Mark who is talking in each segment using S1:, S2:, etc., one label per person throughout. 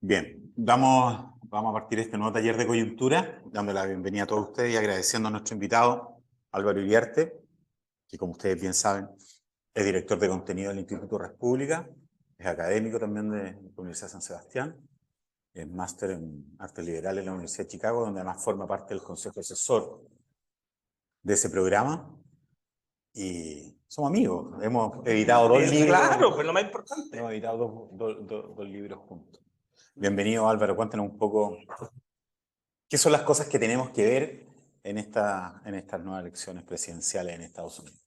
S1: Bien, vamos a partir este nuevo taller de coyuntura, dando la bienvenida a todos ustedes y agradeciendo a nuestro invitado, Álvaro Iriarte, que como ustedes bien saben, es director de contenido del Instituto República, es académico también de la Universidad de San Sebastián, es máster en Artes Liberales en la Universidad de Chicago, donde además forma parte del consejo asesor de ese programa. Y somos amigos, hemos editado dos libros.
S2: Claro, pues lo más importante.
S1: Hemos editado dos libros juntos. Bienvenido, Álvaro, cuéntanos un poco qué son las cosas que tenemos que ver en estas nuevas elecciones presidenciales en Estados Unidos.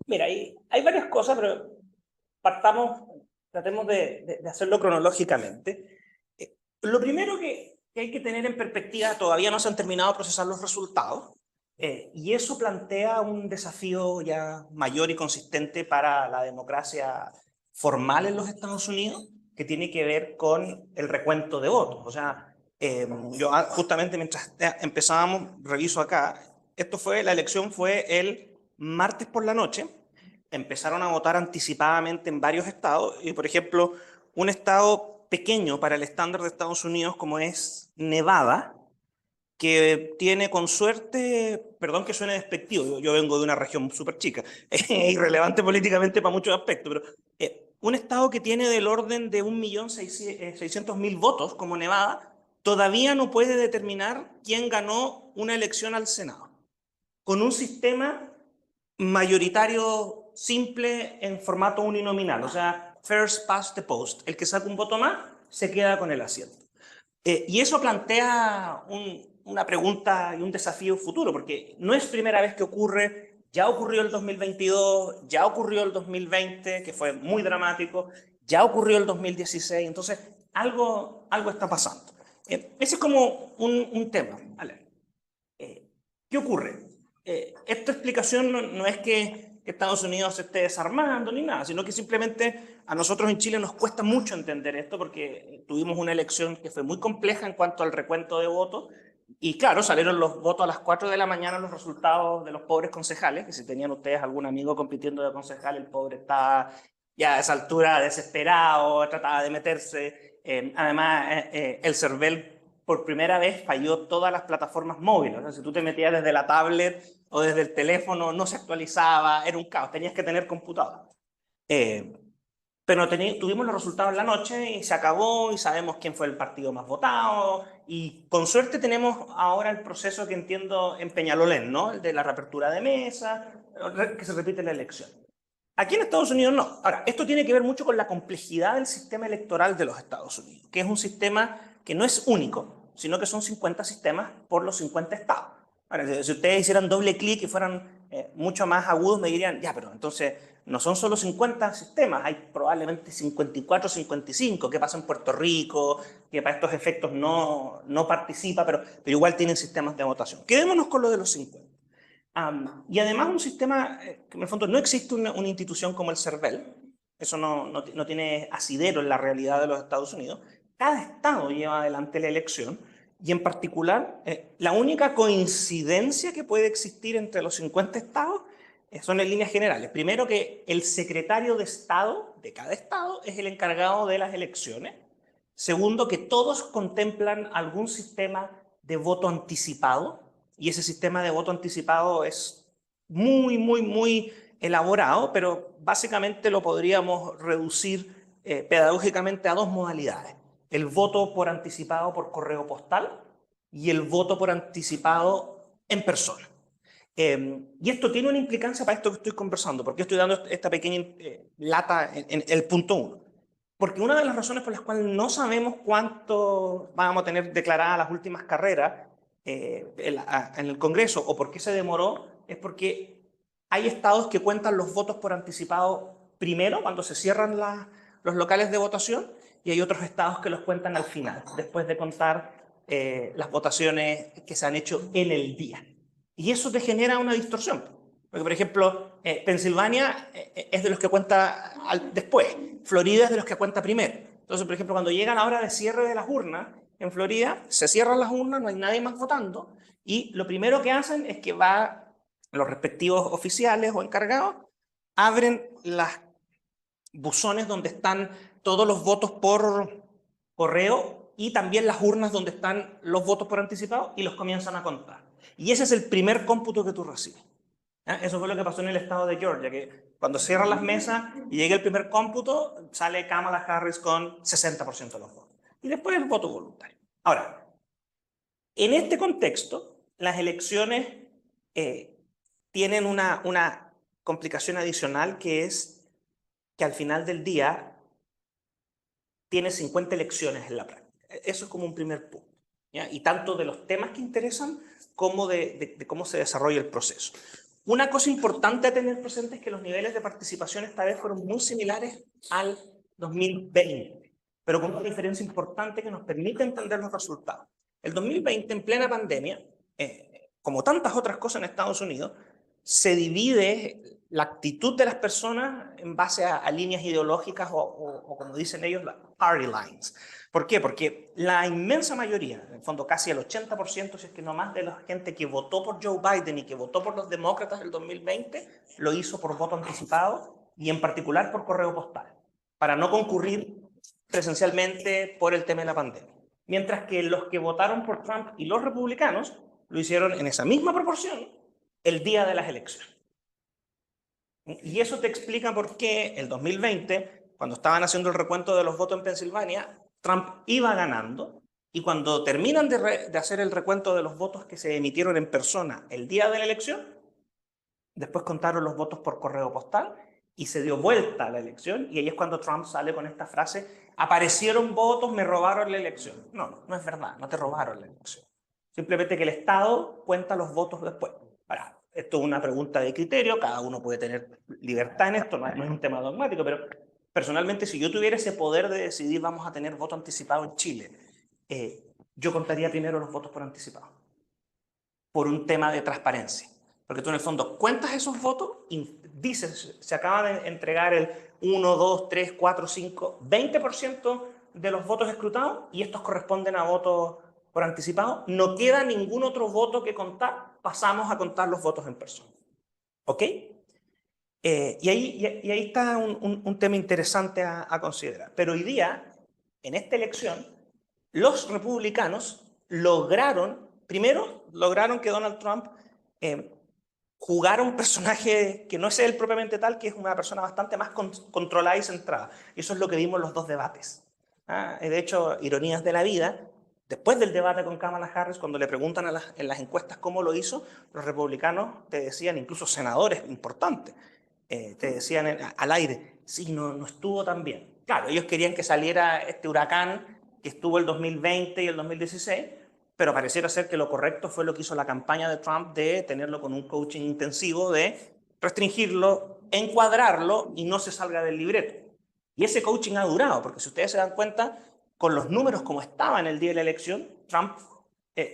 S2: Mira, hay varias cosas, pero tratemos de hacerlo cronológicamente. Lo primero que hay que tener en perspectiva, todavía no se han terminado de procesar los resultados, y eso plantea un desafío ya mayor y consistente para la democracia formal en los Estados Unidos, que tiene que ver con el recuento de votos. O sea, yo justamente mientras empezábamos, reviso acá, la elección fue el martes por la noche. Empezaron a votar anticipadamente en varios estados, y por ejemplo, un estado pequeño para el estándar de Estados Unidos como es Nevada, que tiene con suerte, perdón que suene despectivo, yo vengo de una región súper chica, irrelevante políticamente para muchos aspectos, pero un estado que tiene del orden de 1.600.000 votos, como Nevada, todavía no puede determinar quién ganó una elección al Senado, con un sistema mayoritario simple en formato uninominal, o sea, first past the post. El que saca un voto más se queda con el asiento. Y eso plantea una pregunta y un desafío futuro, porque no es primera vez que ocurre, ya ocurrió el 2022, ya ocurrió el 2020, que fue muy dramático, ya ocurrió el 2016, entonces algo está pasando. Ese es como un tema. ¿Vale? ¿Qué ocurre? Esta explicación no es que Estados Unidos se esté desarmando ni nada, sino que simplemente a nosotros en Chile nos cuesta mucho entender esto porque tuvimos una elección que fue muy compleja en cuanto al recuento de votos y claro, salieron los votos a las 4 de la mañana, los resultados de los pobres concejales, que si tenían ustedes algún amigo compitiendo de concejal, el pobre estaba ya a esa altura desesperado, trataba de meterse. Además, el CERVEL por primera vez falló todas las plataformas móviles. O sea, si tú te metías desde la tablet o desde el teléfono, no se actualizaba, era un caos, tenías que tener computadora. Pero tuvimos los resultados en la noche y se acabó y sabemos quién fue el partido más votado y con suerte tenemos ahora el proceso que entiendo en Peñalolén, ¿no? El de la reapertura de mesa, que se repite la elección. Aquí en Estados Unidos no. Ahora, esto tiene que ver mucho con la complejidad del sistema electoral de los Estados Unidos, que es un sistema que no es único, sino que son 50 sistemas por los 50 estados. Ahora, si ustedes hicieran doble clic y fueran mucho más agudos, me dirían, ya, pero entonces no son solo 50 sistemas, hay probablemente 54, 55, que pasa en Puerto Rico, que para estos efectos no participa, pero igual tienen sistemas de votación. Quedémonos con lo de los 50. Y además un sistema que en el fondo no existe una institución como el CERVEL, eso no tiene asidero en la realidad de los Estados Unidos. Cada estado lleva adelante la elección y en particular la única coincidencia que puede existir entre los 50 estados son en líneas generales. Primero que el secretario de Estado de cada estado es el encargado de las elecciones. Segundo que todos contemplan algún sistema de voto anticipado y ese sistema de voto anticipado es muy elaborado, pero básicamente lo podríamos reducir pedagógicamente a dos modalidades. El voto por anticipado por correo postal y el voto por anticipado en persona. Y esto tiene una implicancia para esto que estoy conversando, porque estoy dando esta pequeña lata en el punto 1. Porque una de las razones por las cuales no sabemos cuánto vamos a tener declaradas las últimas carreras en el Congreso o por qué se demoró es porque hay estados que cuentan los votos por anticipado primero, cuando se cierran los locales de votación, y hay otros estados que los cuentan al final, después de contar las votaciones que se han hecho en el día. Y eso te genera una distorsión. Porque, por ejemplo, Pensilvania es de los que cuenta después, Florida es de los que cuenta primero. Entonces, por ejemplo, cuando llega la hora de cierre de las urnas, en Florida se cierran las urnas, no hay nadie más votando, y lo primero que hacen es que los respectivos oficiales o encargados abren las buzones donde están todos los votos por correo y también las urnas donde están los votos por anticipado y los comienzan a contar. Y ese es el primer cómputo que tú recibes. Eso fue lo que pasó en el estado de Georgia, que cuando cierran las mesas y llega el primer cómputo, sale Kamala Harris con 60% de los votos. Y después el voto voluntario. Ahora, en este contexto, las elecciones tienen una complicación adicional, que es que al final del día tienes 50 elecciones en la práctica. Eso es como un primer punto, ¿ya? Y tanto de los temas que interesan como de cómo se desarrolla el proceso. Una cosa importante a tener presente es que los niveles de participación esta vez fueron muy similares al 2020, pero con una diferencia importante que nos permite entender los resultados. El 2020, en plena pandemia, como tantas otras cosas en Estados Unidos, se divide la actitud de las personas en base a líneas ideológicas o como dicen ellos, las party lines. ¿Por qué? Porque la inmensa mayoría, en el fondo casi el 80%, si es que no más, de la gente que votó por Joe Biden y que votó por los demócratas del 2020, lo hizo por voto anticipado y en particular por correo postal, para no concurrir presencialmente por el tema de la pandemia. Mientras que los que votaron por Trump y los republicanos lo hicieron en esa misma proporción el día de las elecciones. Y eso te explica por qué el 2020, cuando estaban haciendo el recuento de los votos en Pensilvania, Trump iba ganando, y cuando terminan de hacer el recuento de los votos que se emitieron en persona el día de la elección, después contaron los votos por correo postal y se dio vuelta a la elección, y ahí es cuando Trump sale con esta frase: aparecieron votos, me robaron la elección. No, no es verdad, no te robaron la elección. Simplemente que el Estado cuenta los votos después. Ahora, esto es una pregunta de criterio, cada uno puede tener libertad en esto, no es un tema dogmático, pero personalmente, si yo tuviera ese poder de decidir vamos a tener voto anticipado en Chile, yo contaría primero los votos por anticipado, por un tema de transparencia. Porque tú en el fondo cuentas esos votos y dices, se acaba de entregar el 1, 2, 3, 4, 5, 20% de los votos escrutados y estos corresponden a votos por anticipado. No queda ningún otro voto que contar, pasamos a contar los votos en persona. ¿Ok? Y ahí está un tema interesante a considerar. Pero hoy día, en esta elección, los republicanos lograron que Donald Trump jugara un personaje que no es él propiamente tal, que es una persona bastante más controlada y centrada. Y eso es lo que vimos en los dos debates. De hecho, ironías de la vida, después del debate con Kamala Harris, cuando le preguntan en las encuestas cómo lo hizo, los republicanos te decían, incluso senadores importantes, te decían al aire: sí, no estuvo tan bien. Claro, ellos querían que saliera este huracán que estuvo el 2020 y el 2016, pero pareciera ser que lo correcto fue lo que hizo la campaña de Trump, de tenerlo con un coaching intensivo, de restringirlo, encuadrarlo y no se salga del libreto. Y ese coaching ha durado, porque si ustedes se dan cuenta, con los números como estaban el día de la elección, Trump,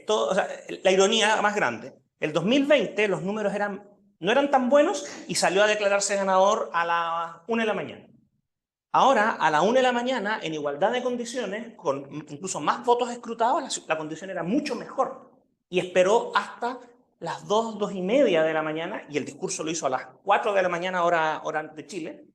S2: o sea, la ironía más grande, el 2020 los números no eran tan buenos y salió a declararse ganador a las 1 de la mañana. Ahora, a la 1 de la mañana, en igualdad de condiciones, con incluso más votos escrutados, la condición era mucho mejor. Y esperó hasta las 2, 2 y media de la mañana, y el discurso lo hizo a las 4 de la mañana, hora de Chile,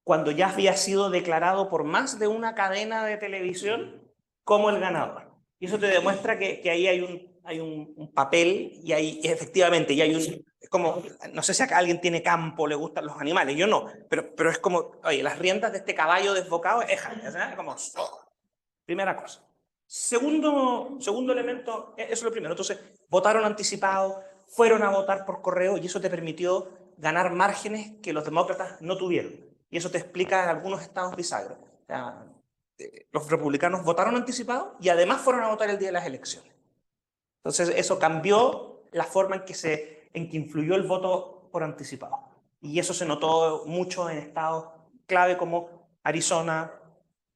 S2: cuando ya había sido declarado por más de una cadena de televisión como el ganador. Y eso te demuestra que ahí hay un papel, y hay efectivamente, y hay es como, no sé si acá alguien tiene campo, le gustan los animales, yo no, pero es como, oye, las riendas de este caballo desbocado, ¿sabes? Como, primera cosa. Segundo elemento, eso es lo primero. Entonces, votaron anticipado, fueron a votar por correo, y eso te permitió ganar márgenes que los demócratas no tuvieron. Y eso te explica en algunos estados bisagras. O sea, los republicanos votaron anticipado y además fueron a votar el día de las elecciones. Entonces, eso cambió la forma en que influyó el voto por anticipado. Y eso se notó mucho en estados clave como Arizona,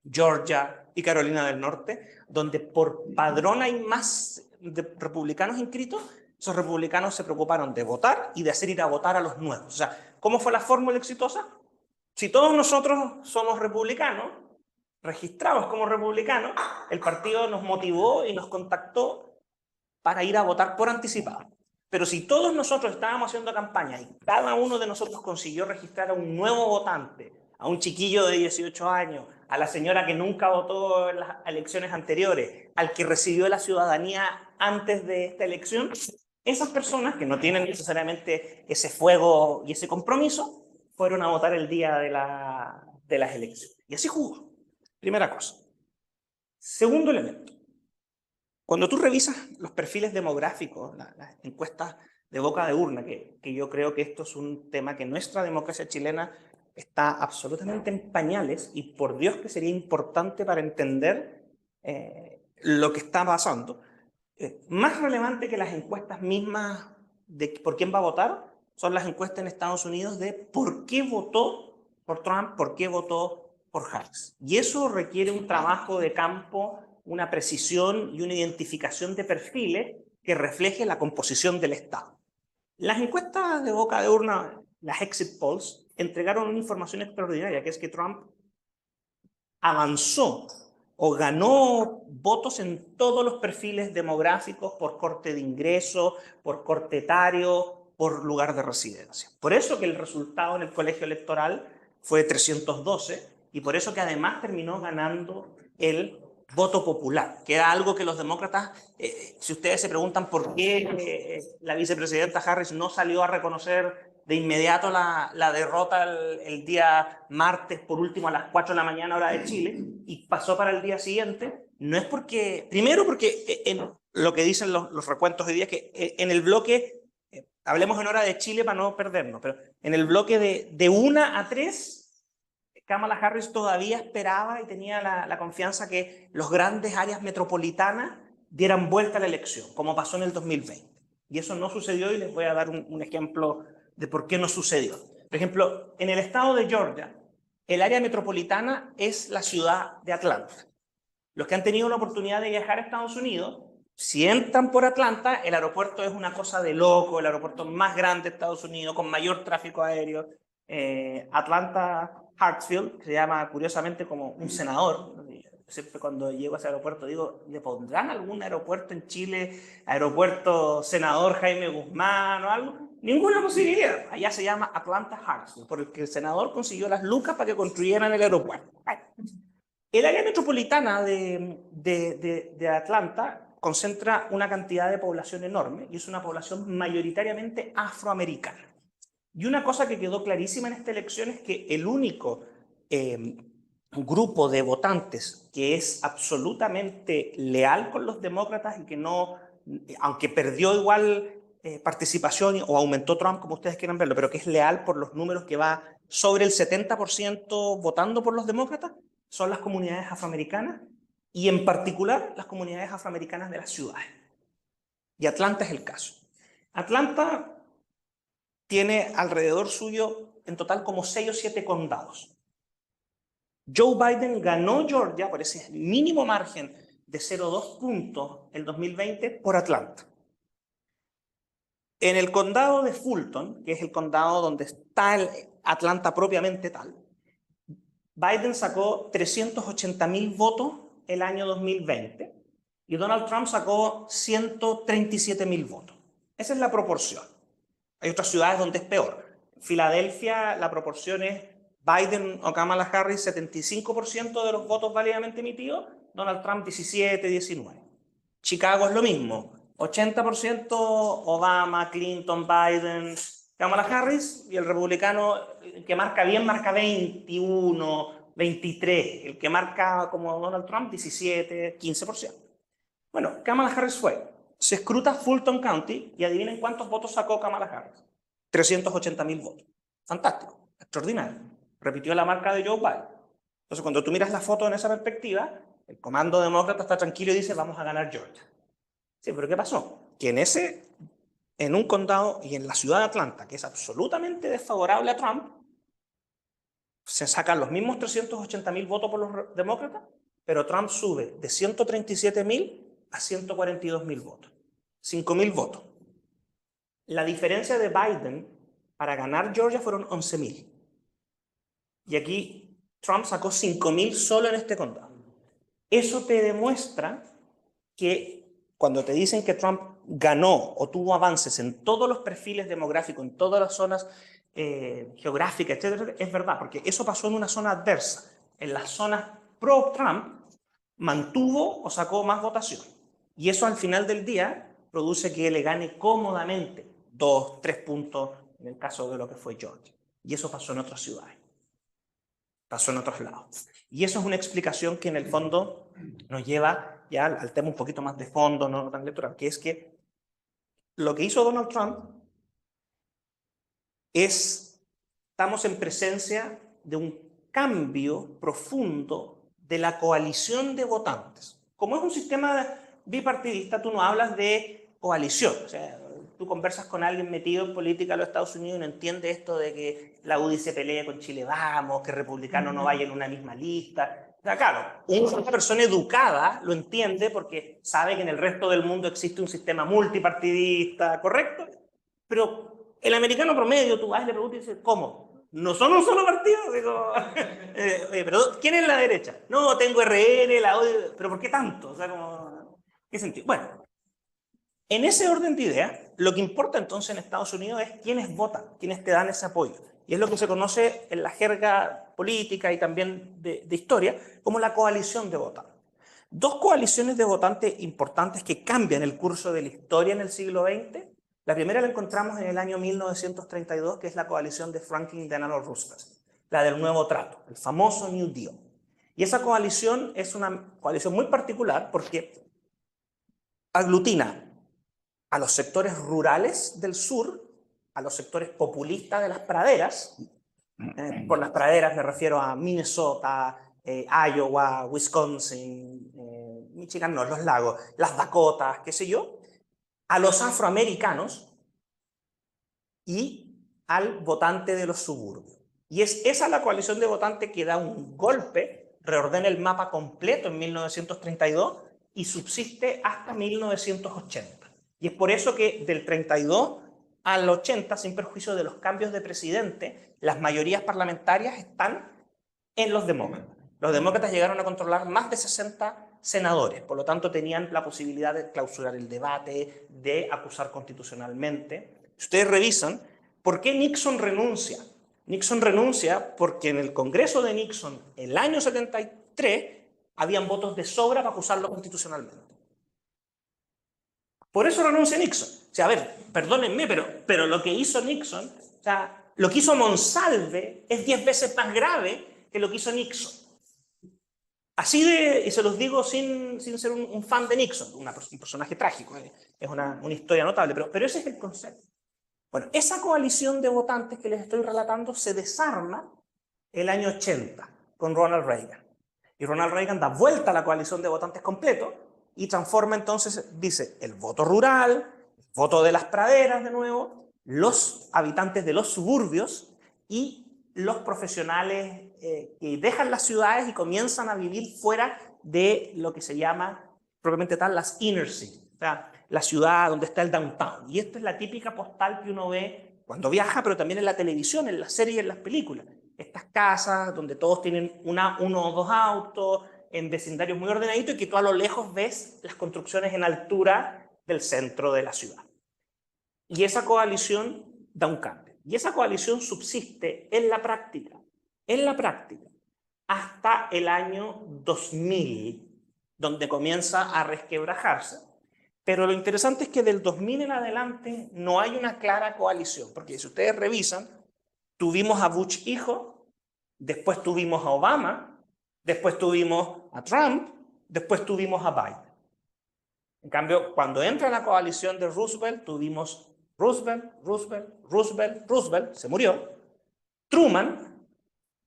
S2: Georgia y Carolina del Norte, donde por padrón hay más republicanos inscritos. Esos republicanos se preocuparon de votar y de hacer ir a votar a los nuevos. O sea, ¿cómo fue la fórmula exitosa? Si todos nosotros somos republicanos, registrados como republicanos, el partido nos motivó y nos contactó para ir a votar por anticipado. Pero si todos nosotros estábamos haciendo campaña y cada uno de nosotros consiguió registrar a un nuevo votante, a un chiquillo de 18 años, a la señora que nunca votó en las elecciones anteriores, al que recibió la ciudadanía antes de esta elección, esas personas que no tienen necesariamente ese fuego y ese compromiso, fueron a votar el día de las elecciones. Y así jugó. Primera cosa. Segundo elemento. Cuando tú revisas los perfiles demográficos, las encuestas de boca de urna, que yo creo que esto es un tema que nuestra democracia chilena está absolutamente en pañales, y por Dios que sería importante para entender lo que está pasando. Más relevante que las encuestas mismas de por quién va a votar son las encuestas en Estados Unidos de por qué votó por Trump, por qué votó por Harris. Y eso requiere un trabajo de campo, una precisión y una identificación de perfiles que refleje la composición del Estado. Las encuestas de boca de urna, las exit polls, entregaron una información extraordinaria, que es que Trump avanzó o ganó votos en todos los perfiles demográficos por corte de ingreso, por corte etario, por lugar de residencia. Por eso que el resultado en el colegio electoral fue 312 y por eso que además terminó ganando el voto popular, que era algo que los demócratas, si ustedes se preguntan por qué la vicepresidenta Harris no salió a reconocer de inmediato la derrota el día martes, por último a las 4 de la mañana hora de Chile, y pasó para el día siguiente, no es porque, primero porque en lo que dicen los recuentos hoy día, que en el bloque, hablemos en hora de Chile para no perdernos, pero en el bloque de 1 a 3, Kamala Harris todavía esperaba y tenía la confianza que los grandes áreas metropolitanas dieran vuelta a la elección, como pasó en el 2020. Y eso no sucedió, y les voy a dar un ejemplo de por qué no sucedió. Por ejemplo, en el estado de Georgia, el área metropolitana es la ciudad de Atlanta. Los que han tenido la oportunidad de viajar a Estados Unidos, si entran por Atlanta, el aeropuerto es una cosa de loco, el aeropuerto más grande de Estados Unidos, con mayor tráfico aéreo. Atlanta Hartsfield, que se llama curiosamente como un senador. Siempre cuando llego a ese aeropuerto digo, ¿le pondrán algún aeropuerto en Chile, aeropuerto senador Jaime Guzmán o algo? Ninguna posibilidad. Allá se llama Atlanta Hartsfield, porque el senador consiguió las lucas para que construyeran el aeropuerto. El área metropolitana de Atlanta concentra una cantidad de población enorme y es una población mayoritariamente afroamericana. Y una cosa que quedó clarísima en esta elección es que el único grupo de votantes que es absolutamente leal con los demócratas y que no, aunque perdió igual participación o aumentó Trump, como ustedes quieran verlo, pero que es leal por los números, que va sobre el 70% votando por los demócratas, son las comunidades afroamericanas y en particular las comunidades afroamericanas de las ciudades. Y Atlanta es el caso. Atlanta tiene alrededor suyo en total como 6 o 7 condados. Joe Biden ganó Georgia por ese mínimo margen de 0,2 puntos el 2020 por Atlanta. En el condado de Fulton, que es el condado donde está el Atlanta propiamente tal, Biden sacó 380.000 votos el año 2020 y Donald Trump sacó 137.000 votos. Esa es la proporción. Hay otras ciudades donde es peor. En Filadelfia la proporción es Biden o Kamala Harris 75% de los votos válidamente emitidos, Donald Trump 17, 19. Chicago es lo mismo, 80% Obama, Clinton, Biden, Kamala Harris, y el republicano que marca bien marca 21, 23, el que marca como Donald Trump 17, 15%. Bueno, Kamala Harris se escruta Fulton County y adivinen cuántos votos sacó Kamala Harris. 380.000 votos. Fantástico, extraordinario. Repitió la marca de Joe Biden. Entonces, cuando tú miras la foto en esa perspectiva, el comando demócrata está tranquilo y dice, vamos a ganar Georgia. Sí, pero ¿qué pasó? Que en un condado y en la ciudad de Atlanta, que es absolutamente desfavorable a Trump, se sacan los mismos 380.000 votos por los demócratas, pero Trump sube de 137.000 a 142.000 votos. 5.000 votos. La diferencia de Biden para ganar Georgia fueron 11.000. Y aquí Trump sacó 5.000 solo en este condado. Eso te demuestra que cuando te dicen que Trump ganó o tuvo avances en todos los perfiles demográficos, en todas las zonas geográfica, etcétera, es verdad, porque eso pasó en una zona adversa. En las zonas pro-Trump mantuvo o sacó más votación. Y eso al final del día produce que le gane cómodamente 2, 3 puntos en el caso de lo que fue Georgia. Y eso pasó en otras ciudades, pasó en otros lados. Y eso es una explicación que en el fondo nos lleva ya al tema un poquito más de fondo, no tan electoral, que es que lo que hizo Donald Trump estamos en presencia de un cambio profundo de la coalición de votantes. Como es un sistema bipartidista, tú no hablas de coalición. O sea, tú conversas con alguien metido en política de los Estados Unidos y no entiende esto de que la UDI se pelee con Chile Vamos, que republicanos no vayan en una misma lista. O sea, claro, una persona educada lo entiende porque sabe que en el resto del mundo existe un sistema multipartidista, ¿correcto? Pero el americano promedio, tú vas y le preguntas y dices, ¿cómo? ¿No son un solo partido? Digo, pero ¿quién es la derecha? No, tengo RN, la ODI, pero ¿por qué tanto? O sea, como, ¿qué sentido? Bueno, en ese orden de ideas, lo que importa entonces en Estados Unidos es quiénes votan, quiénes te dan ese apoyo. Y es lo que se conoce en la jerga política y también de historia como la coalición de votantes. Dos coaliciones de votantes importantes que cambian el curso de la historia en el siglo XX. La primera la encontramos en el año 1932, que es la coalición de Franklin Delano Roosevelt, la del Nuevo Trato, el famoso New Deal. Y esa coalición es una coalición muy particular porque aglutina a los sectores rurales del sur, a los sectores populistas de las praderas. Por las praderas me refiero a Minnesota, Iowa, Wisconsin, Michigan, no, los lagos, las Dakotas, qué sé yo, a los afroamericanos y al votante de los suburbios. Y es esa la coalición de votantes que da un golpe, reordena el mapa completo en 1932 y subsiste hasta 1980. Y es por eso que del 32 al 80, sin perjuicio de los cambios de presidente, las mayorías parlamentarias están en los demócratas. Los demócratas llegaron a controlar más de 60 senadores, por lo tanto tenían la posibilidad de clausurar el debate, de acusar constitucionalmente. Si ustedes revisan, ¿por qué Nixon renuncia? Nixon renuncia porque en el Congreso de Nixon, el año 73, habían votos de sobra para acusarlo constitucionalmente. Por eso renuncia Nixon. O sea, a ver, perdónenme, pero lo que hizo Nixon, o sea, lo que hizo Monsalve es 10 veces más grave que lo que hizo Nixon. Así de, y se los digo sin ser un fan de Nixon, un personaje trágico, es una historia notable, pero ese es el concepto. Bueno, esa coalición de votantes que les estoy relatando se desarma el año 80 con Ronald Reagan. Y Ronald Reagan da vuelta a la coalición de votantes completo y transforma entonces, dice, el voto rural, el voto de las praderas de nuevo, los habitantes de los suburbios y los profesionales que dejan las ciudades y comienzan a vivir fuera de lo que se llama propiamente tal las inner cities, o sea, la ciudad donde está el downtown. Y esta es la típica postal que uno ve cuando viaja, pero también en la televisión, en las series y en las películas. Estas casas donde todos tienen uno o dos autos, en vecindarios muy ordenaditos y que tú a lo lejos ves las construcciones en altura del centro de la ciudad. Y esa coalición da un cambio. Y esa coalición subsiste en la práctica, hasta el año 2000, donde comienza a resquebrajarse. Pero lo interesante es que del 2000 en adelante no hay una clara coalición, porque si ustedes revisan, tuvimos a Bush hijo, después tuvimos a Obama, después tuvimos a Trump, después tuvimos a Biden. En cambio, cuando entra la coalición de Roosevelt, tuvimos Roosevelt, se murió, Truman,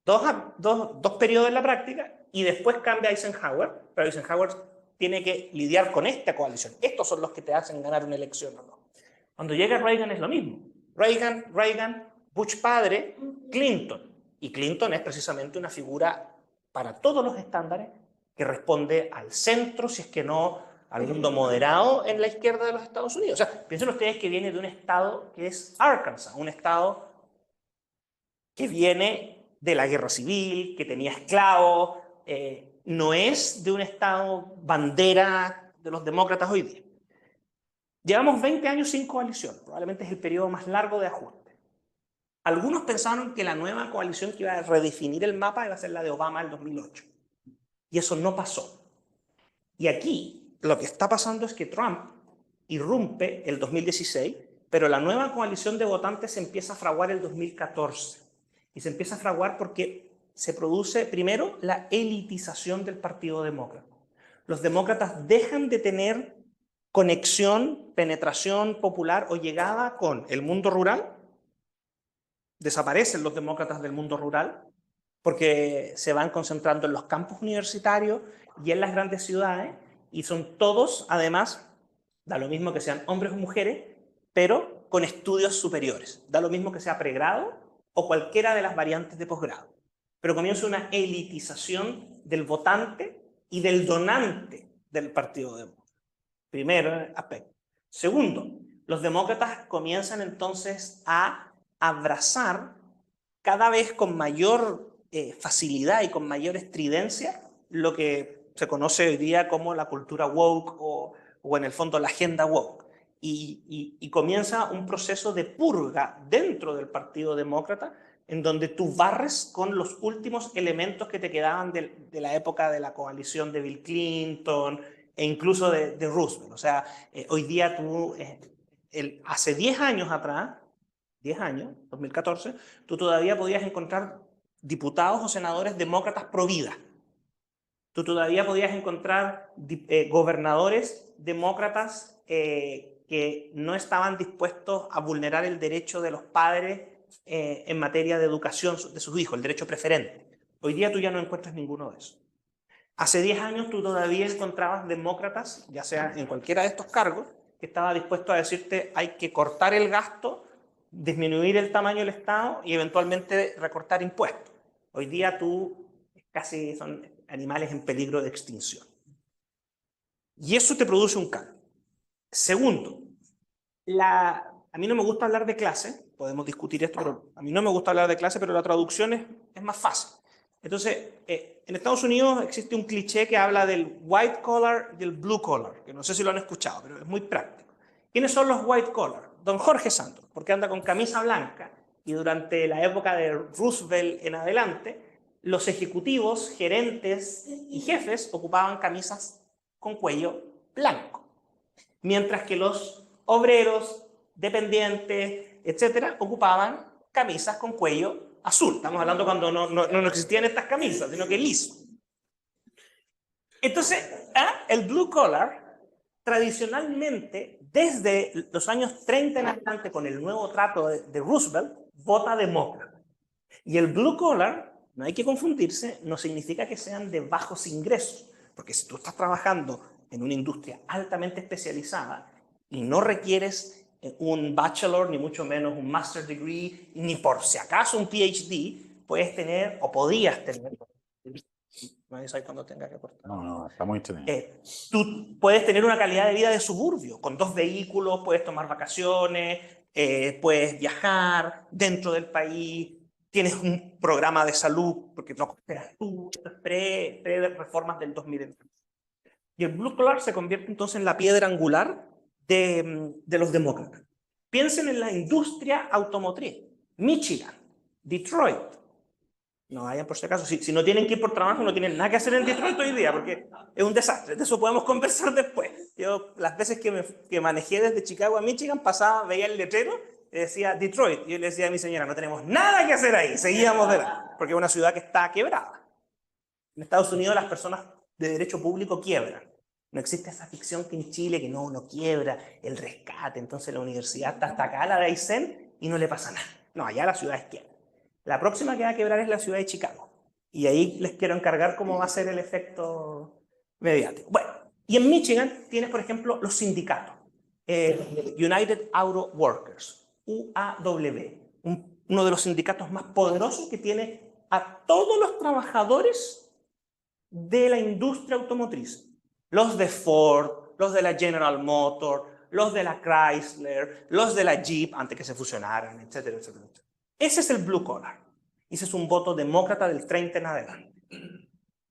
S2: dos periodos en la práctica, y después cambia Eisenhower, pero Eisenhower tiene que lidiar con esta coalición. Estos son los que te hacen ganar una elección o no. Cuando llega Reagan es lo mismo. Reagan, Bush padre, Clinton. Y Clinton es precisamente una figura para todos los estándares que responde al centro, si es que no al mundo moderado en la izquierda de los Estados Unidos. O sea, piensen ustedes que viene de un estado que es Arkansas, un estado que viene de la guerra civil, que tenía esclavos, no es de un estado bandera de los demócratas hoy día. Llevamos 20 años sin coalición, probablemente es el periodo más largo de ajuste. Algunos pensaron que la nueva coalición que iba a redefinir el mapa iba a ser la de Obama en 2008. Y eso no pasó. Y aquí lo que está pasando es que Trump irrumpe el 2016, pero la nueva coalición de votantes se empieza a fraguar el 2014. Y se empieza a fraguar porque se produce, primero, la elitización del Partido Demócrata. Los demócratas dejan de tener conexión, penetración popular o llegada con el mundo rural. Desaparecen los demócratas del mundo rural porque se van concentrando en los campus universitarios y en las grandes ciudades, y son todos, además, da lo mismo que sean hombres o mujeres, pero con estudios superiores. Da lo mismo que sea pregrado o cualquiera de las variantes de posgrado. Pero comienza una elitización del votante y del donante del Partido Demócrata. Primero aspecto. Segundo, los demócratas comienzan entonces a abrazar cada vez con mayor facilidad y con mayor estridencia lo que se conoce hoy día como la cultura woke o en el fondo la agenda woke. Y comienza un proceso de purga dentro del Partido Demócrata en donde tú barres con los últimos elementos que te quedaban de la época de la coalición de Bill Clinton e incluso de Roosevelt. O sea, hoy día tú, hace 10 años atrás, 10 años, 2014, tú todavía podías encontrar diputados o senadores demócratas pro vida. Tú todavía podías encontrar gobernadores demócratas que no estaban dispuestos a vulnerar el derecho de los padres en materia de educación de sus hijos, el derecho preferente. Hoy día tú ya no encuentras ninguno de esos. Hace 10 años tú todavía encontrabas demócratas, ya sea en cualquiera de estos cargos, que estaba dispuesto a decirte hay que cortar el gasto, disminuir el tamaño del Estado y eventualmente recortar impuestos. Hoy día tú casi son animales en peligro de extinción. Y eso te produce un cambio. Segundo, a mí no me gusta hablar de clase, podemos discutir esto, pero a mí no me gusta hablar de clase, pero la traducción es más fácil. Entonces, en Estados Unidos existe un cliché que habla del white collar y del blue collar, que no sé si lo han escuchado, pero es muy práctico. ¿Quiénes son los white collar? Don Jorge Santos, porque anda con camisa blanca, y durante la época de Roosevelt en adelante, los ejecutivos, gerentes y jefes ocupaban camisas con cuello blanco, mientras que los obreros, dependientes, etcétera, ocupaban camisas con cuello azul. Estamos hablando cuando no existían estas camisas, sino que liso. Entonces, el blue collar, tradicionalmente, desde los años 30 en adelante, con el nuevo trato de Roosevelt, vota demócrata. Y el blue collar, no hay que confundirse, no significa que sean de bajos ingresos, porque si tú estás trabajando en una industria altamente especializada y no requieres un bachelor, ni mucho menos un master degree, ni por si acaso un PhD, puedes tener, o podías tener, no sé cuándo tenga que cortar.
S1: No, está muy entretenido.
S2: Tú puedes tener una calidad de vida de suburbio, con 2 vehículos, puedes tomar vacaciones, puedes viajar dentro del país, tienes un programa de salud, porque no cooperas tú, pre-reformas del 2000. Y el blue collar se convierte entonces en la piedra angular de los demócratas. Piensen en la industria automotriz. Michigan, Detroit. No vayan por si acaso. Si no tienen que ir por trabajo, no tienen nada que hacer en Detroit hoy día, porque es un desastre. De eso podemos conversar después. Yo, las veces que manejé desde Chicago a Michigan, pasaba, veía el letrero y decía Detroit. Y yo le decía a mi señora, no tenemos nada que hacer ahí. Seguíamos de la, porque es una ciudad que está quebrada. En Estados Unidos las personas de derecho público quiebran. No existe esa ficción que en Chile, que no quiebra, el rescate, entonces la universidad está hasta acá, la de Aysén, y no le pasa nada. No, allá la ciudad es quiebra. La próxima que va a quebrar es la ciudad de Chicago. Y ahí les quiero encargar cómo va a ser el efecto mediático. Bueno, y en Michigan tienes, por ejemplo, los sindicatos. United Auto Workers, UAW, uno de los sindicatos más poderosos que tiene a todos los trabajadores de la industria automotriz. Los de Ford, los de la General Motors, los de la Chrysler, los de la Jeep, antes que se fusionaran, etcétera, etcétera, etcétera. Ese es el blue collar. Ese es un voto demócrata del 30 en adelante.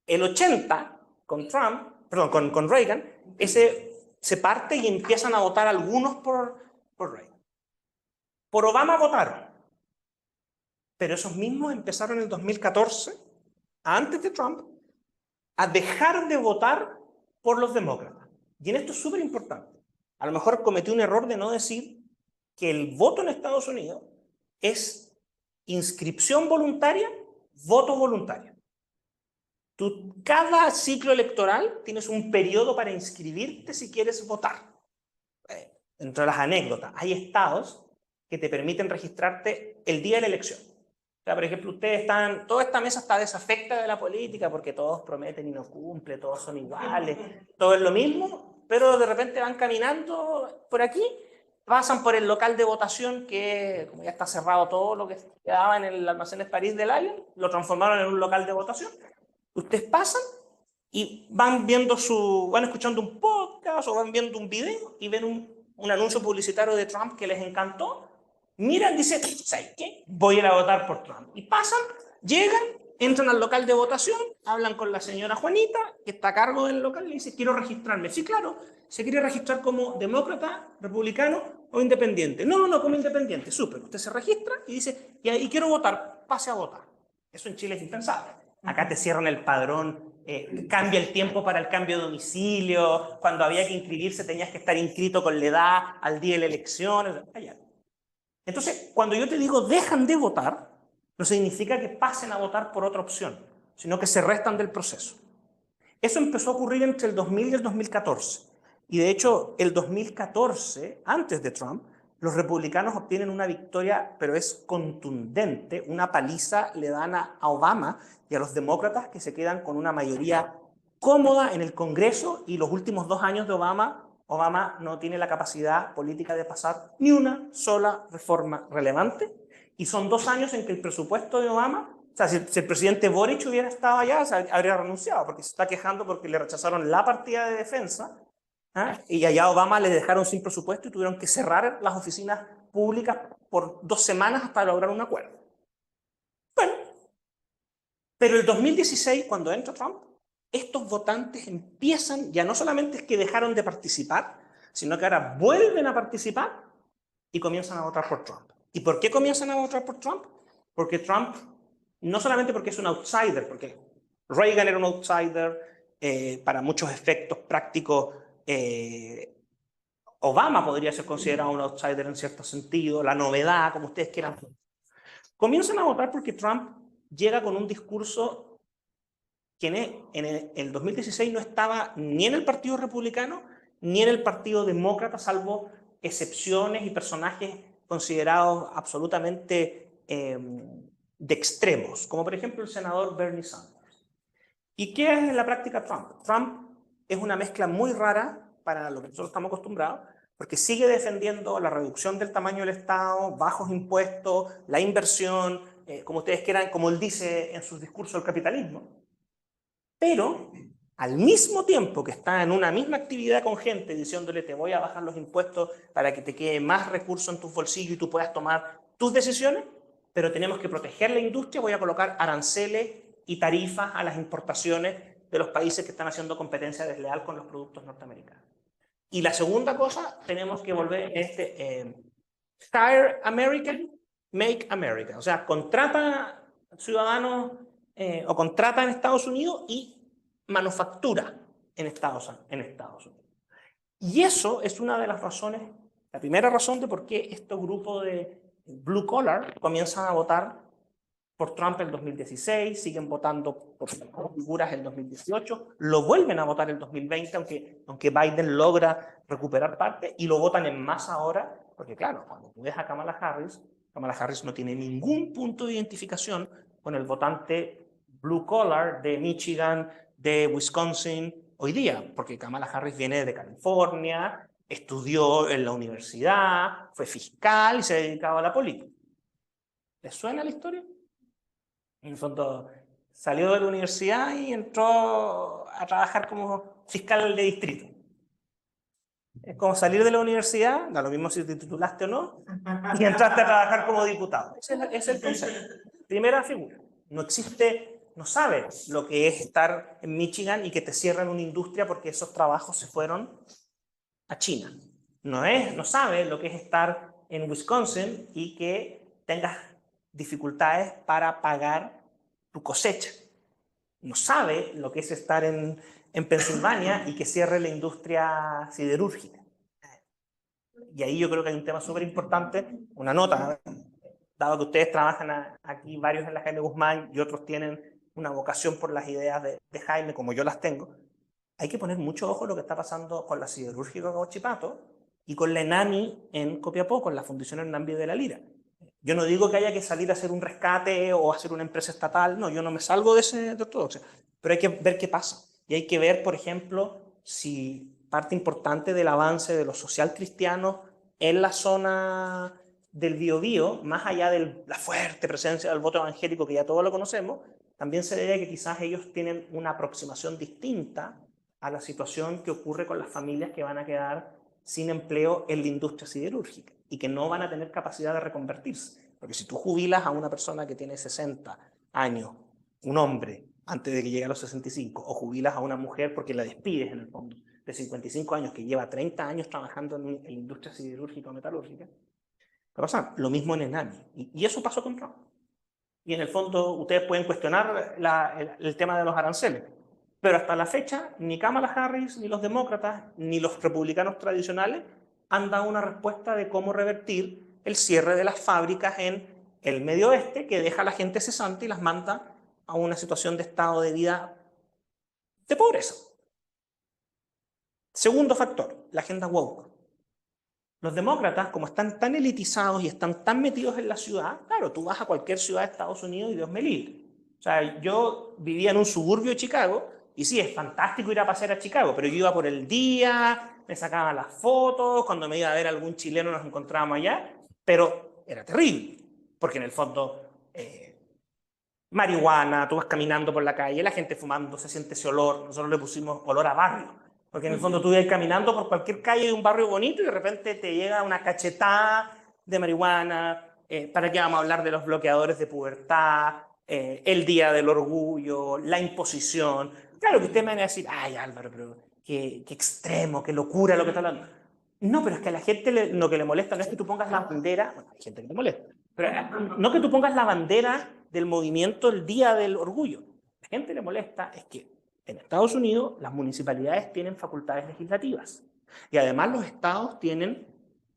S2: El 80, con Trump, perdón, con Reagan, ese se parte y empiezan a votar algunos por Reagan. Por Obama votaron. pero esos mismos empezaron en el 2014, antes de Trump, a dejar de votar por los demócratas. Y en esto es súper importante. A lo mejor cometí un error de no decir que el voto en Estados Unidos es inscripción voluntaria, voto voluntario. Tú, cada ciclo electoral tienes un periodo para inscribirte si quieres votar. Entre las anécdotas, hay estados que te permiten registrarte el día de la elección. O sea, por ejemplo, ustedes están, toda esta mesa está desafecta de la política porque todos prometen y no cumplen, todos son iguales, todo es lo mismo, pero de repente van caminando por aquí, pasan por el local de votación que, como ya está cerrado todo lo que quedaba en el almacén de París del Lion, lo transformaron en un local de votación. Ustedes pasan y van viendo van escuchando un podcast o van viendo un video y ven un anuncio publicitario de Trump que les encantó, miran, dicen, ¿sabes qué? Voy a ir a votar por Trump. Y pasan, llegan, entran al local de votación, hablan con la señora Juanita, que está a cargo del local, y le dice, quiero registrarme. Sí, claro, se quiere registrar como demócrata, republicano o independiente. No, no, como independiente, súper. Usted se registra y dice, y quiero votar, pase a votar. Eso en Chile es impensable. Acá te cierran el padrón, cambia el tiempo para el cambio de domicilio, cuando había que inscribirse tenías que estar inscrito con la edad al día de la elección. Allá. Entonces, cuando yo te digo dejan de votar, no significa que pasen a votar por otra opción, sino que se restan del proceso. Eso empezó a ocurrir entre el 2000 y el 2014. Y de hecho, el 2014, antes de Trump, los republicanos obtienen una victoria, pero es contundente, una paliza le dan a Obama y a los demócratas que se quedan con una mayoría cómoda en el Congreso, y los últimos 2 años de Obama no tiene la capacidad política de pasar ni una sola reforma relevante, y son 2 años en que el presupuesto de Obama, o sea, si el presidente Boric hubiera estado allá, habría renunciado, porque se está quejando porque le rechazaron la partida de defensa, y allá a Obama le dejaron sin presupuesto y tuvieron que cerrar las oficinas públicas por 2 semanas hasta lograr un acuerdo. Bueno, pero el 2016, cuando entra Trump, estos votantes empiezan, ya no solamente es que dejaron de participar, sino que ahora vuelven a participar y comienzan a votar por Trump. ¿Y por qué comienzan a votar por Trump? Porque Trump, no solamente porque es un outsider, porque Reagan era un outsider, para muchos efectos prácticos, Obama podría ser considerado un outsider en cierto sentido, la novedad, como ustedes quieran. Comienzan a votar porque Trump llega con un discurso que en el 2016 no estaba ni en el Partido Republicano ni en el Partido Demócrata, salvo excepciones y personajes considerados absolutamente de extremos, como por ejemplo el senador Bernie Sanders. ¿Y qué es en la práctica Trump? Trump es una mezcla muy rara para lo que nosotros estamos acostumbrados, porque sigue defendiendo la reducción del tamaño del Estado, bajos impuestos, la inversión, como ustedes quieran, como él dice en sus discursos del capitalismo. Pero al mismo tiempo que está en una misma actividad con gente diciéndole te voy a bajar los impuestos para que te quede más recursos en tus bolsillos y tú puedas tomar tus decisiones, pero tenemos que proteger la industria, voy a colocar aranceles y tarifas a las importaciones de los países que están haciendo competencia desleal con los productos norteamericanos. Y la segunda cosa, tenemos que volver Hire American, Make America. O sea, contrata ciudadanos o contrata en Estados Unidos y manufactura en Estados Unidos. Y eso es una de las razones, la primera razón de por qué estos grupos de blue collar comienzan a votar por Trump en el 2016, siguen votando por figuras en el 2018, lo vuelven a votar en el 2020, aunque Biden logra recuperar parte, y lo votan en masa ahora, porque claro, cuando tú ves a Kamala Harris no tiene ningún punto de identificación con el votante blue collar de Michigan, de Wisconsin, hoy día, porque Kamala Harris viene de California, estudió en la universidad, fue fiscal y se dedicaba a la política. ¿Les suena la historia? En el fondo, salió de la universidad y entró a trabajar como fiscal de distrito. Es como salir de la universidad, da lo mismo si te titulaste o no, y entraste a trabajar como diputado. Ese es el concepto. Primera figura. No existe, no sabes lo que es estar en Michigan y que te cierran una industria porque esos trabajos se fueron a China. No sabes lo que es estar en Wisconsin y que tengas dificultades para pagar tu cosecha. No sabe lo que es estar en Pensilvania y que cierre la industria siderúrgica. Y ahí yo creo que hay un tema súper importante, una nota, dado que ustedes trabajan aquí varios en la Jaime Guzmán y otros tienen una vocación por las ideas de Jaime, como yo las tengo, hay que poner mucho ojo en lo que está pasando con la siderúrgica en Huachipato y con la ENAMI en Copiapó, con la Fundación Hernán de la Lira. Yo no digo que haya que salir a hacer un rescate o hacer una empresa estatal, no, yo no me salgo de todo, pero hay que ver qué pasa. Y hay que ver, por ejemplo, si parte importante del avance de los social cristianos en la zona del Biobío, más allá de la fuerte presencia del voto evangélico que ya todos lo conocemos, también se debe a que quizás ellos tienen una aproximación distinta a la situación que ocurre con las familias que van a quedar sin empleo en la industria siderúrgica y que no van a tener capacidad de reconvertirse. Porque si tú jubilas a una persona que tiene 60 años, un hombre, antes de que llegue a los 65, o jubilas a una mujer porque la despides en el fondo, de 55 años, que lleva 30 años trabajando en la industria siderúrgica o metalúrgica, ¿qué pasa? Lo mismo en ENAMI. Y eso pasó con Trump. Y en el fondo ustedes pueden cuestionar el tema de los aranceles, pero hasta la fecha ni Kamala Harris, ni los demócratas, ni los republicanos tradicionales han dado una respuesta de cómo revertir el cierre de las fábricas en el Medio Oeste, que deja a la gente cesante y las manda a una situación de estado de vida de pobreza. Segundo factor, la agenda woke. Los demócratas, como están tan elitizados y están tan metidos en la ciudad, claro, tú vas a cualquier ciudad de Estados Unidos y Dios me libre. O sea, yo vivía en un suburbio de Chicago y sí, es fantástico ir a pasear a Chicago, pero yo iba por el día, me sacaba las fotos, cuando me iba a ver algún chileno nos encontrábamos allá, pero era terrible, porque en el fondo marihuana, tú vas caminando por la calle, la gente fumando, se siente ese olor, nosotros le pusimos olor a barrio. Porque en el fondo tú ibas caminando por cualquier calle de un barrio bonito y de repente te llega una cachetada de marihuana. ¿Para qué vamos a hablar de los bloqueadores de pubertad? El Día del Orgullo, la imposición. Claro que usted me va a decir, ay Álvaro, pero qué extremo, qué locura lo que está hablando. No, pero es que a la gente lo que le molesta no es que tú pongas la bandera, bueno, hay gente que le molesta, pero no que tú pongas la bandera del movimiento el Día del Orgullo. A la gente le molesta es que en Estados Unidos, las municipalidades tienen facultades legislativas y además los estados tienen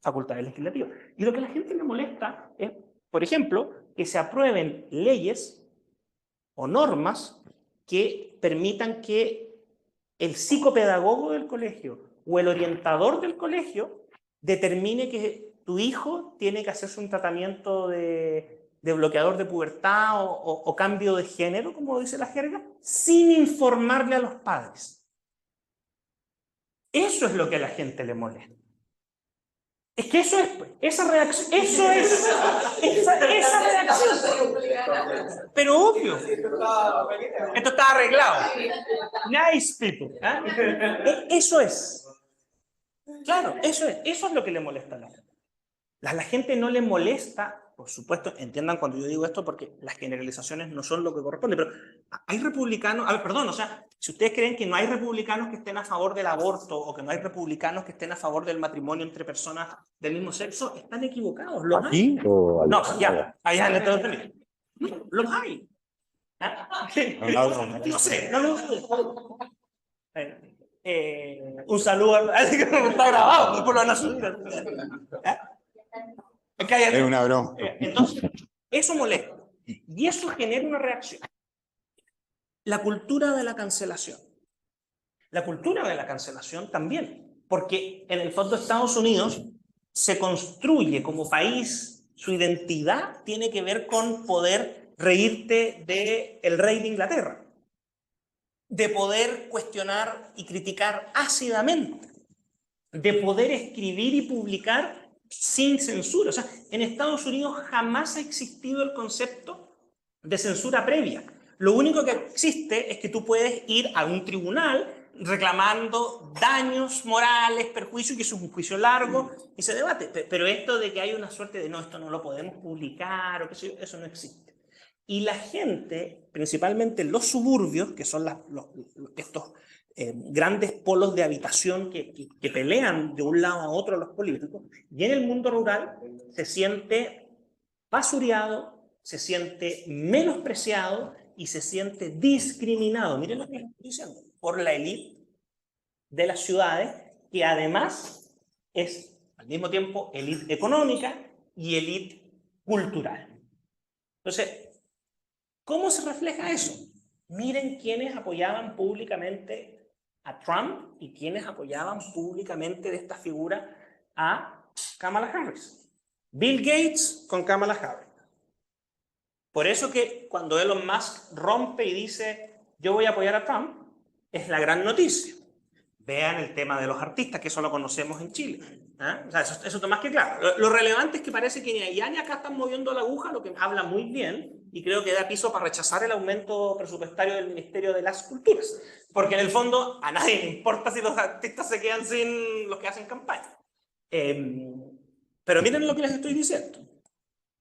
S2: facultades legislativas. Y lo que a la gente le molesta es, por ejemplo, que se aprueben leyes o normas que permitan que el psicopedagogo del colegio o el orientador del colegio determine que tu hijo tiene que hacerse un tratamiento de bloqueador de pubertad o cambio de género, como dice la jerga, sin informarle a los padres. Eso es lo que a la gente le molesta. Es que eso es, esa reacción, eso es, esa reacción. Pero obvio, esto está arreglado. Nice people. ¿Eh? Eso es. Claro, eso es lo que le molesta a la gente. A la gente no le molesta, por supuesto, entiendan cuando yo digo esto porque las generalizaciones no son lo que corresponde, pero hay republicanos, a ver, perdón, o sea, si ustedes creen que no hay republicanos que estén a favor del aborto o que no hay republicanos que estén a favor del matrimonio entre personas del mismo sexo, están equivocados. ¿Los hay? ¿O no, ya, allá en Estados Unidos. No, los hay. No sé, no lo sé. Un saludo al que no está grabado, después lo van a subir.
S1: Es una broma.
S2: Entonces, eso molesta y eso genera una reacción. La cultura de la cancelación. La cultura de la cancelación también, porque en el fondo Estados Unidos se construye como país, su identidad tiene que ver con poder reírte del rey de Inglaterra, de poder cuestionar y criticar ácidamente, de poder escribir y publicar sin censura. O sea, en Estados Unidos jamás ha existido el concepto de censura previa. Lo único que existe es que tú puedes ir a un tribunal reclamando daños morales, perjuicios, que eso es un juicio largo y se debate. Pero esto de que hay una suerte de no, esto no lo podemos publicar, o qué sé yo, eso no existe. Y la gente, principalmente en los suburbios, que son estos grandes polos de habitación que pelean de un lado a otro los políticos, y en el mundo rural se siente basureado, se siente menospreciado y se siente discriminado. Miren lo que estoy diciendo, por la élite de las ciudades, que además es al mismo tiempo élite económica y élite cultural. Entonces, ¿cómo se refleja eso? Miren quiénes apoyaban públicamente a Trump y quiénes apoyaban públicamente de esta figura a Kamala Harris. Bill Gates con Kamala Harris. Por eso que cuando Elon Musk rompe y dice yo voy a apoyar a Trump, es la gran noticia. Vean el tema de los artistas, que eso lo conocemos en Chile. ¿Eh? O sea, eso está más que claro. Lo relevante es que parece que ni allá ni acá están moviendo la aguja, lo que habla muy bien, y creo que da piso para rechazar el aumento presupuestario del Ministerio de las Culturas. Porque en el fondo a nadie le importa si los artistas se quedan sin los que hacen campaña. Pero miren lo que les estoy diciendo.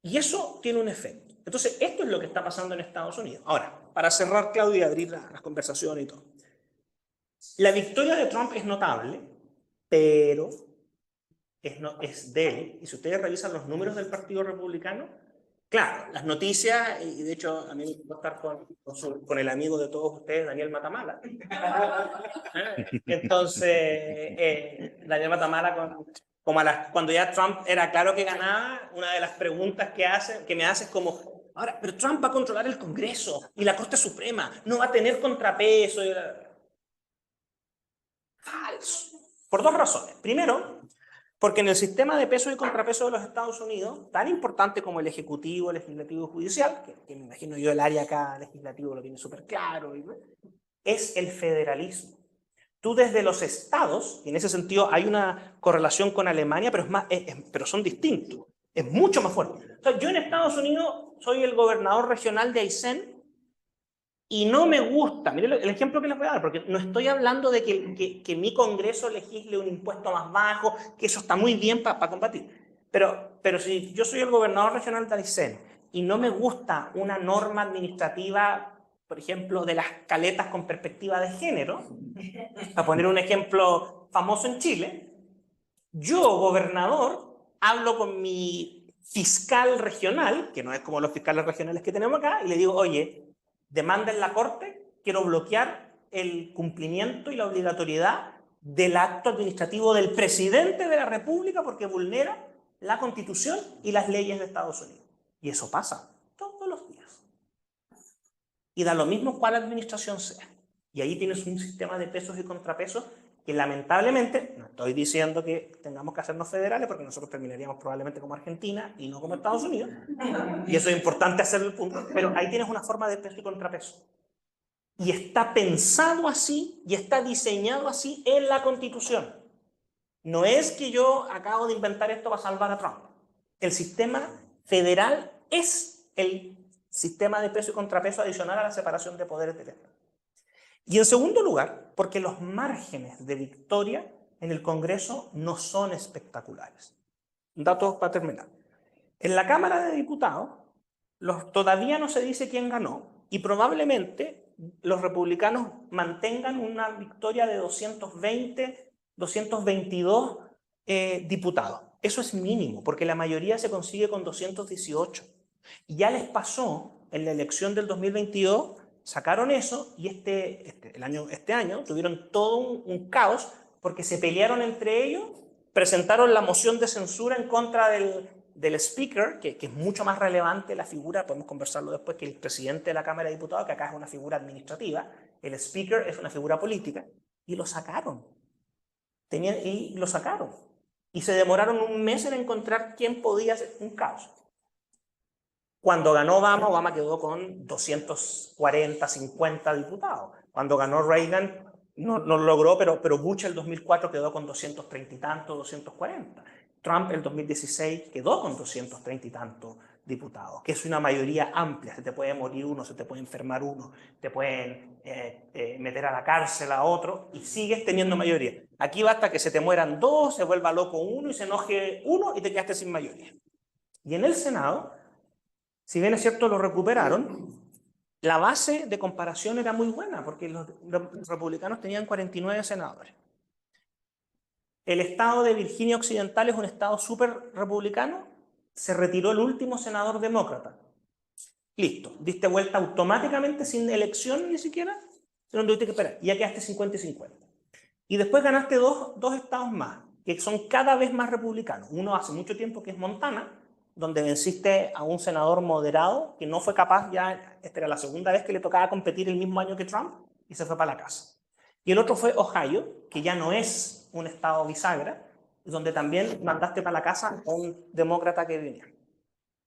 S2: Y eso tiene un efecto. Entonces, esto es lo que está pasando en Estados Unidos. Ahora, para cerrar, Claudio, y abrir las conversaciones y todo. La victoria de Trump es notable, pero es de él. Y si ustedes revisan los números del Partido Republicano, claro, las noticias, y de hecho a mí me va a estar con el amigo de todos ustedes, Daniel Matamala. Entonces, Daniel Matamala, cuando ya Trump era claro que ganaba, una de las preguntas que me hace es como, ahora, pero Trump va a controlar el Congreso y la Corte Suprema, no va a tener contrapeso. Falso. Por dos razones. Primero, porque en el sistema de peso y contrapeso de los Estados Unidos, tan importante como el ejecutivo, el legislativo y judicial, que me imagino yo el área acá legislativo lo tiene súper claro, es el federalismo. Tú desde los estados, y en ese sentido hay una correlación con Alemania, pero, pero son distintos, es mucho más fuerte. O sea, yo en Estados Unidos soy el gobernador regional de Aysén, y no me gusta, miren el ejemplo que les voy a dar, porque no estoy hablando de que mi Congreso legisle un impuesto más bajo, que eso está muy bien para combatir. Pero si yo soy el gobernador regional de Aysén y no me gusta una norma administrativa, por ejemplo, de las caletas con perspectiva de género, para poner un ejemplo famoso en Chile, yo, gobernador, hablo con mi fiscal regional, que no es como los fiscales regionales que tenemos acá, y le digo, oye, demanda en la Corte, quiero bloquear el cumplimiento y la obligatoriedad del acto administrativo del presidente de la República porque vulnera la Constitución y las leyes de Estados Unidos. Y eso pasa todos los días. Y da lo mismo cuál administración sea. Y ahí tienes un sistema de pesos y contrapesos que lamentablemente, no estoy diciendo que tengamos que hacernos federales porque nosotros terminaríamos probablemente como Argentina y no como Estados Unidos, y eso es importante hacer el punto, pero ahí tienes una forma de peso y contrapeso. Y está pensado así y está diseñado así en la Constitución. No es que yo acabo de inventar esto para salvar a Trump. El sistema federal es el sistema de peso y contrapeso adicional a la separación de poderes del Estado. Y en segundo lugar, porque los márgenes de victoria en el Congreso no son espectaculares. Datos para terminar. En la Cámara de Diputados, todavía no se dice quién ganó y probablemente los republicanos mantengan una victoria de 220, 222 diputados. Eso es mínimo, porque la mayoría se consigue con 218. Y ya les pasó en la elección del 2022, sacaron eso y este año tuvieron todo un caos porque se pelearon entre ellos, presentaron la moción de censura en contra del speaker, que es mucho más relevante la figura, podemos conversarlo después, que el presidente de la Cámara de Diputados, que acá es una figura administrativa, el speaker es una figura política, y lo sacaron. Y lo sacaron. Y se demoraron un mes en encontrar quién podía hacer un caos. Cuando ganó Obama quedó con 240, 50 diputados. Cuando ganó Reagan, no lo logró, pero Bush el 2004 quedó con 230 y tanto, 240. Trump el 2016 quedó con 230 y tantos diputados, que es una mayoría amplia. Se te puede morir uno, se te puede enfermar uno, te pueden meter a la cárcel a otro y sigues teniendo mayoría. Aquí basta que se te mueran dos, se vuelva loco uno y se enoje uno y te quedaste sin mayoría. Y en el Senado, si bien es cierto lo recuperaron, la base de comparación era muy buena porque los republicanos tenían 49 senadores. El estado de Virginia Occidental es un estado súper republicano, se retiró el último senador demócrata. Listo, diste vuelta automáticamente sin elección ni siquiera, sino tuviste que esperar. Y ya quedaste 50 y 50. Y después ganaste dos estados más, que son cada vez más republicanos. Uno hace mucho tiempo, que es Montana, donde venciste a un senador moderado que no fue capaz, ya esta era la segunda vez que le tocaba competir el mismo año que Trump, y se fue para la casa. Y el otro fue Ohio, que ya no es un estado bisagra, donde también mandaste para la casa a un demócrata que venía.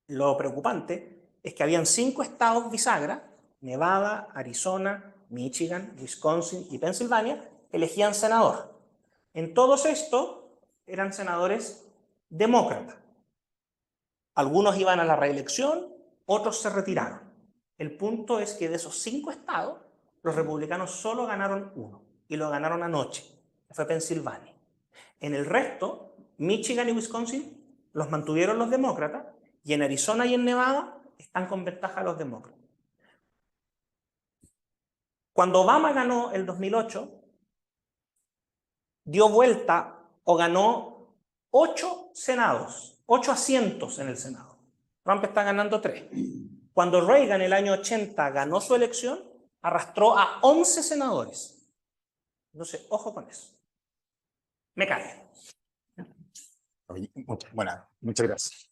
S2: Lo preocupante es que habían 5 estados bisagra, Nevada, Arizona, Michigan, Wisconsin y Pensilvania, elegían senador. En todos estos eran senadores demócratas. Algunos iban a la reelección, otros se retiraron. El punto es que de esos 5 estados, los republicanos solo ganaron uno, y lo ganaron anoche, que fue Pensilvania. En el resto, Michigan y Wisconsin los mantuvieron los demócratas, y en Arizona y en Nevada están con ventaja los demócratas. Cuando Obama ganó el 2008, dio vuelta o ganó 8 senados, 8 asientos en el Senado. Trump está ganando 3. Cuando Reagan en el año 80 ganó su elección, arrastró a 11 senadores. Entonces, ojo con eso. Me cae.
S1: Bueno, muchas gracias.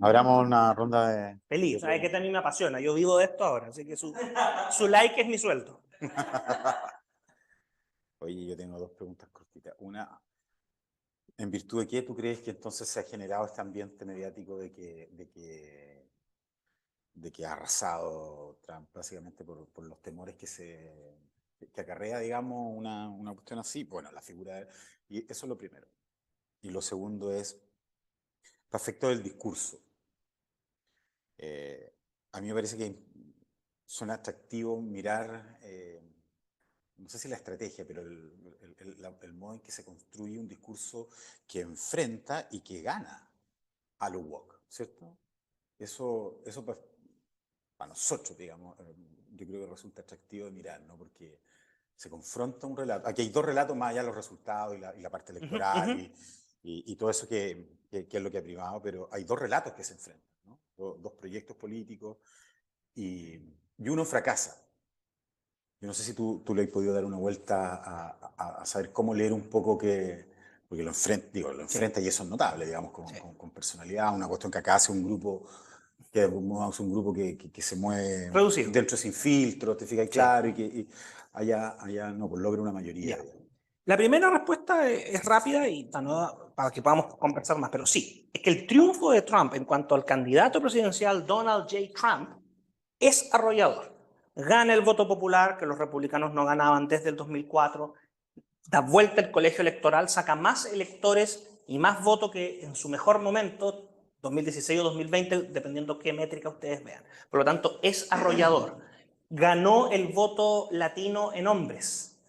S1: Abramos una ronda de...
S2: Feliz, ¿sabes qué? A mí me apasiona. Yo vivo de esto ahora, así que su like es mi sueldo.
S1: Oye, yo tengo 2 preguntas cortitas. Una, ¿en virtud de qué tú crees que entonces se ha generado este ambiente mediático de que ha arrasado Trump, básicamente por los temores que acarrea, digamos, una cuestión así? Bueno, la figura y eso es lo primero. Y lo segundo es, respecto del discurso. A mí me parece que suena atractivo mirar, no sé si la estrategia, pero el modo en que se construye un discurso que enfrenta y que gana a lo woke, ¿cierto? Eso para nosotros, digamos, yo creo que resulta atractivo de mirar, ¿no? Porque se confronta un relato. Aquí hay 2 relatos más allá de los resultados y la parte electoral y todo eso que es lo que ha primado, pero hay 2 relatos que se enfrentan, ¿no? 2 proyectos políticos y uno fracasa. Yo no sé si tú le has podido dar una vuelta a saber cómo leer un poco porque lo enfrenta y eso es notable, digamos, con personalidad, una cuestión que acá hace un grupo que es un grupo que se mueve
S2: reducido
S1: dentro sin filtro, te fijas, claro, y allá no, pues logra una mayoría.
S2: La primera respuesta es rápida y para que podamos conversar más, pero sí, es que el triunfo de Trump en cuanto al candidato presidencial Donald J. Trump es arrollador. Gana el voto popular que los republicanos no ganaban desde el 2004, da vuelta el colegio electoral, saca más electores y más votos que en su mejor momento, 2016 o 2020, dependiendo qué métrica ustedes vean. Por lo tanto, es arrollador. Ganó el voto latino en hombres.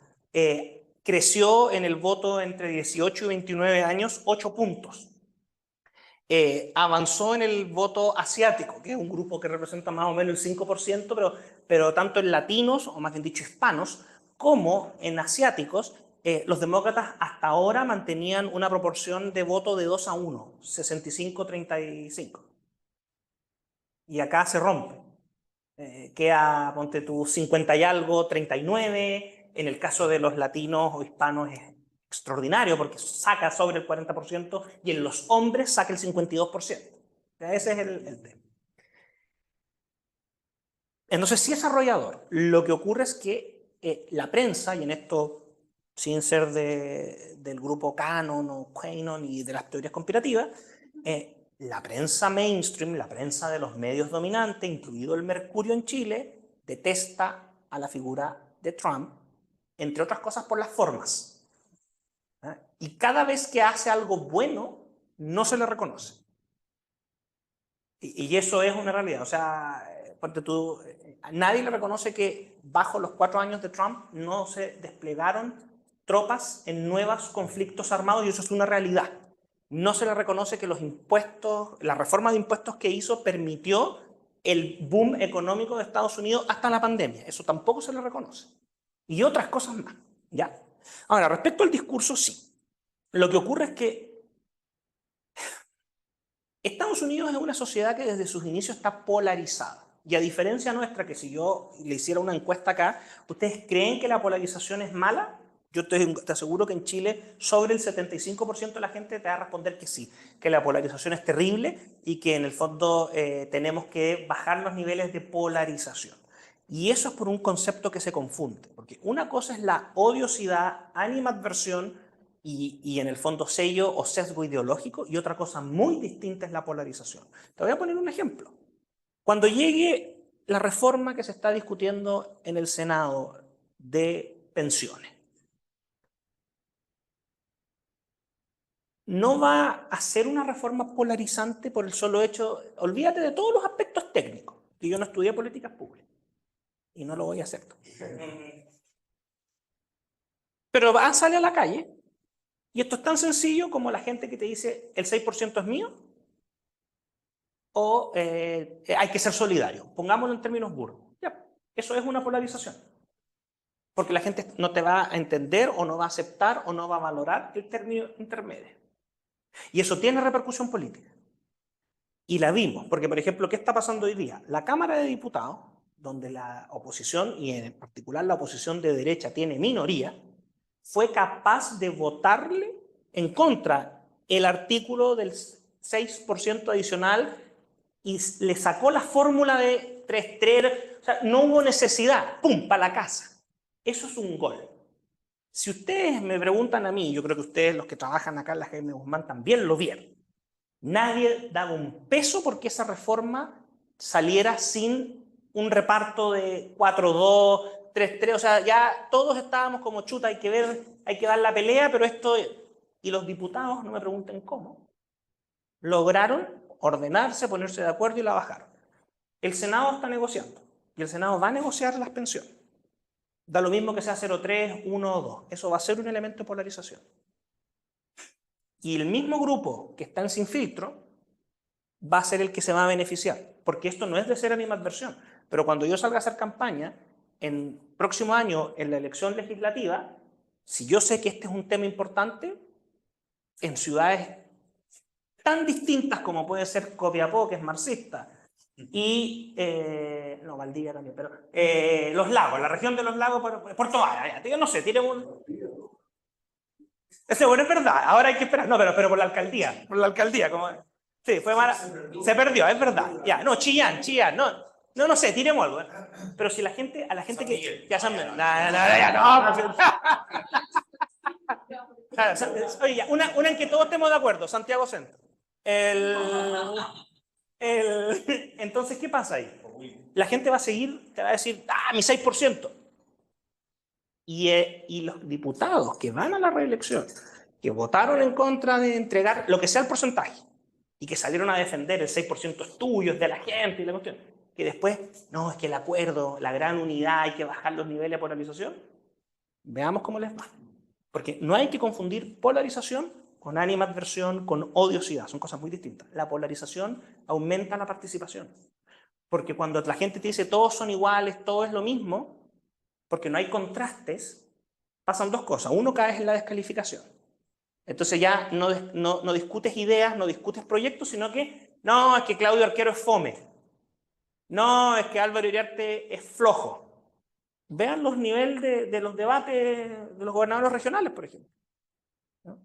S2: Creció en el voto entre 18 y 29 años 8 puntos. Avanzó en el voto asiático, que es un grupo que representa más o menos el 5%, pero tanto en latinos, o más bien dicho hispanos, como en asiáticos, los demócratas hasta ahora mantenían una proporción de voto de 2-1, 65-35. Y acá se rompe. Queda, ponte tú, 50 y algo, 39. En el caso de los latinos o hispanos es extraordinario porque saca sobre el 40% y en los hombres saca el 52%. Ese es el tema. Entonces, sí es arrollador. Lo que ocurre es que la prensa, y en esto sin ser del grupo Canon o Quanon y de las teorías conspirativas, la prensa mainstream, la prensa de los medios dominantes, incluido el Mercurio en Chile, detesta a la figura de Trump, entre otras cosas por las formas. Y cada vez que hace algo bueno, no se le reconoce. Y eso es una realidad. O sea, nadie le reconoce que bajo los 4 años de Trump no se desplegaron tropas en nuevos conflictos armados, y eso es una realidad. No se le reconoce que los impuestos, la reforma de impuestos que hizo permitió el boom económico de Estados Unidos hasta la pandemia. Eso tampoco se le reconoce. Y otras cosas más, ¿ya? Ahora, respecto al discurso, sí. Lo que ocurre es que Estados Unidos es una sociedad que desde sus inicios está polarizada. Y a diferencia nuestra, que si yo le hiciera una encuesta acá, ¿ustedes creen que la polarización es mala? Yo te aseguro que en Chile sobre el 75% de la gente te va a responder que sí, que la polarización es terrible y que en el fondo tenemos que bajar los niveles de polarización. Y eso es por un concepto que se confunde, porque una cosa es la odiosidad, animadversión y en el fondo sello o sesgo ideológico, y otra cosa muy distinta es la polarización. Te voy a poner un ejemplo. Cuando llegue la reforma que se está discutiendo en el Senado de pensiones, no va a ser una reforma polarizante por el solo hecho, olvídate de todos los aspectos técnicos, que yo no estudié políticas públicas y no lo voy a hacer. Pero sale a la calle y esto es tan sencillo como la gente que te dice el 6% es mío o hay que ser solidario. Pongámoslo en términos burdos. Ya, eso es una polarización. Porque la gente no te va a entender o no va a aceptar o no va a valorar el término intermedio. Y eso tiene repercusión política. Y la vimos, porque por ejemplo, ¿qué está pasando hoy día? La Cámara de Diputados, donde la oposición, y en particular la oposición de derecha, tiene minoría, fue capaz de votarle en contra el artículo del 6% adicional y le sacó la fórmula de 3-3, o sea, no hubo necesidad, ¡pum!, para la casa. Eso es un gol. Si ustedes me preguntan a mí, yo creo que ustedes, los que trabajan acá en la Jaime Guzmán, también lo vieron. Nadie daba un peso porque esa reforma saliera sin un reparto de 4-2, 3-3, o sea, ya todos estábamos como chuta, hay que ver, hay que dar la pelea, pero esto, y los diputados, no me pregunten cómo, lograron ordenarse, ponerse de acuerdo y la bajaron. El Senado está negociando, y el Senado va a negociar las pensiones. Da lo mismo que sea 0,3, 1 o 2, eso va a ser un elemento de polarización. Y el mismo grupo que está en sin filtro va a ser el que se va a beneficiar, porque esto no es de ser animadversión, pero cuando yo salga a hacer campaña, en próximo año, en la elección legislativa, si yo sé que este es un tema importante, en ciudades tan distintas como puede ser Copiapó, que es marxista, y, no, Valdivia también, pero Los Lagos, la región de Los Lagos, Puerto Vara, no sé, tiene un... Ese bueno es verdad, ahora hay que esperar, no, pero por la alcaldía, como... Sí, fue mala. Se perdió, es verdad. Ya, no, Chillán, no sé, tiremos algo. Pero si la gente, a la gente que ya saben, oye, ya, una en que todos estemos de acuerdo, Santiago Centro. Entonces, ¿qué pasa ahí? La gente va a seguir, te va a decir, mi 6%. Y los diputados que van a la reelección, que votaron en contra de entregar lo que sea el porcentaje, y que salieron a defender el 6% es tuyo, es de la gente, y la cuestión, que después, no, es que el acuerdo, la gran unidad, hay que bajar los niveles de polarización. Veamos cómo les va. Porque no hay que confundir polarización con animadversión, con odiosidad, son cosas muy distintas. La polarización aumenta la participación. Porque cuando la gente te dice todos son iguales, todo es lo mismo, porque no hay contrastes, pasan dos cosas. Uno, caes en la descalificación. Entonces ya no discutes ideas, no discutes proyectos, sino que, no, es que Claudio Arquero es fome. No, es que Álvaro Iriarte es flojo. Vean los niveles de los debates de los gobernadores regionales, por ejemplo. ¿No?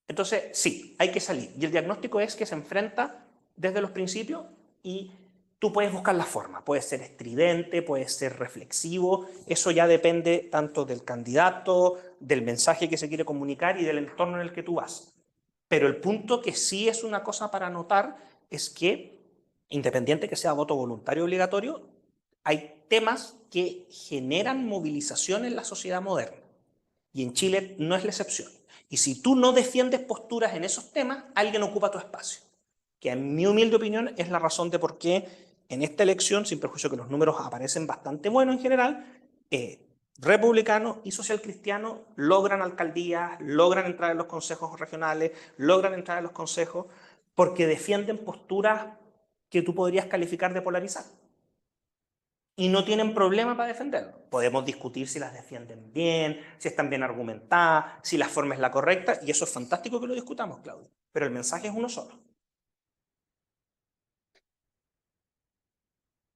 S2: Entonces, sí, hay que salir. Y el diagnóstico es que se enfrenta desde los principios y tú puedes buscar la forma. Puede ser estridente, puede ser reflexivo. Eso ya depende tanto del candidato, del mensaje que se quiere comunicar y del entorno en el que tú vas. Pero el punto que sí es una cosa para notar es que, independiente que sea voto voluntario obligatorio, hay temas que generan movilización en la sociedad moderna. Y en Chile no es la excepción. Y si tú no defiendes posturas en esos temas, alguien ocupa tu espacio. Que en mi humilde opinión es la razón de por qué en esta elección, sin perjuicio que los números aparecen bastante buenos en general, republicanos y socialcristianos logran alcaldías, logran entrar en los consejos regionales, logran entrar en los consejos, porque defienden posturas que tú podrías calificar de polarizar. Y no tienen problema para defenderlo. Podemos discutir si las defienden bien, si están bien argumentadas, si la forma es la correcta, y eso es fantástico que lo discutamos, Claudio. Pero el mensaje es uno solo.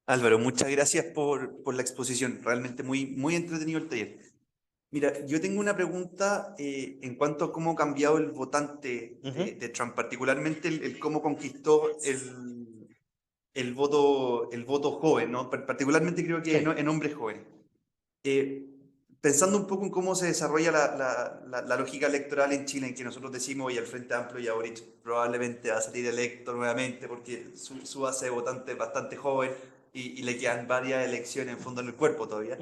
S3: Álvaro, muchas gracias por la exposición. Realmente muy entretenido el taller. Mira, yo tengo una pregunta en cuanto a cómo ha cambiado el votante de Trump, particularmente el cómo conquistó el voto joven, ¿no? Particularmente creo que
S2: Sí.
S3: en hombres jóvenes. Pensando un poco en cómo se desarrolla la lógica electoral en Chile, en que nosotros decimos, y el Frente Amplio y Boric probablemente va a salir electo nuevamente porque su base de votantes es bastante joven y le quedan varias elecciones en fondo en el cuerpo todavía.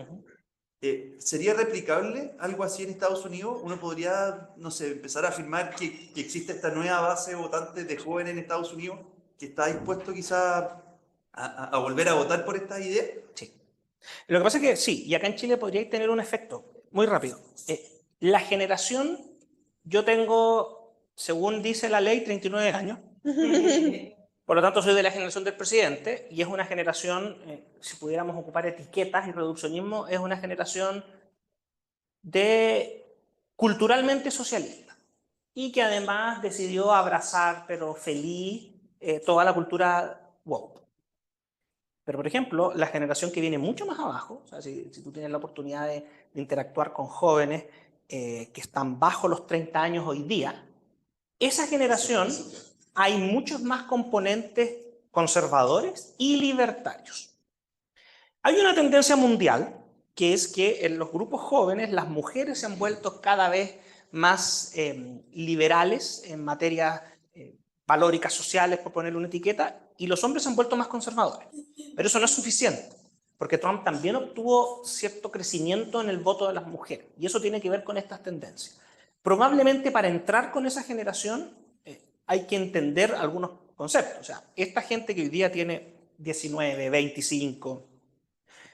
S3: ¿Sería replicable algo así en Estados Unidos? ¿Uno podría, no sé, empezar a afirmar que existe esta nueva base de votantes de jóvenes en Estados Unidos que está dispuesto quizá a volver a votar por estas ideas?
S2: Sí. Lo que pasa es que sí, y acá en Chile podría tener un efecto muy rápido. La generación, yo tengo, según dice la ley, 39 años. Por lo tanto, soy de la generación del presidente y es una generación, si pudiéramos ocupar etiquetas y reduccionismo, es una generación culturalmente socialista y que además decidió abrazar, pero feliz, toda la cultura woke. Pero, por ejemplo, la generación que viene mucho más abajo, o sea, si tú tienes la oportunidad de interactuar con jóvenes que están bajo los 30 años hoy día, esa generación hay muchos más componentes conservadores y libertarios. Hay una tendencia mundial que es que en los grupos jóvenes las mujeres se han vuelto cada vez más liberales en materias valóricas sociales, por ponerle una etiqueta, y los hombres se han vuelto más conservadores. Pero eso no es suficiente, porque Trump también obtuvo cierto crecimiento en el voto de las mujeres, y eso tiene que ver con estas tendencias. Probablemente para entrar con esa generación hay que entender algunos conceptos. O sea, esta gente que hoy día tiene 19, 25,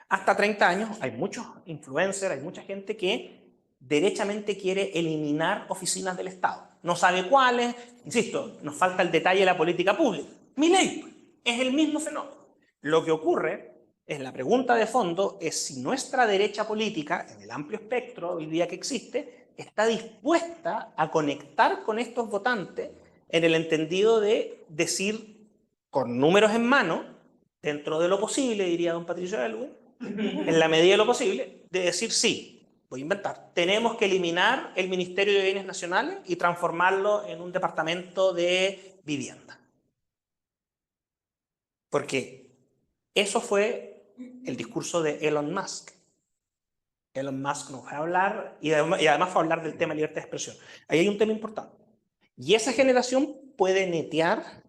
S2: hasta 30 años, hay muchos influencers, hay mucha gente que derechamente quiere eliminar oficinas del Estado. No sabe cuáles, insisto, nos falta el detalle de la política pública. Milei es el mismo fenómeno. Lo que ocurre es, la pregunta de fondo es si nuestra derecha política, en el amplio espectro hoy día que existe, está dispuesta a conectar con estos votantes en el entendido de decir, con números en mano, dentro de lo posible, diría don Patricio Aylwin, en la medida de lo posible, de decir sí, voy a inventar, tenemos que eliminar el Ministerio de Bienes Nacionales y transformarlo en un departamento de vivienda. Porque eso fue el discurso de Elon Musk. Elon Musk nos va a hablar, y además fue a hablar del tema de libertad de expresión. Ahí hay un tema importante. Y esa generación puede netear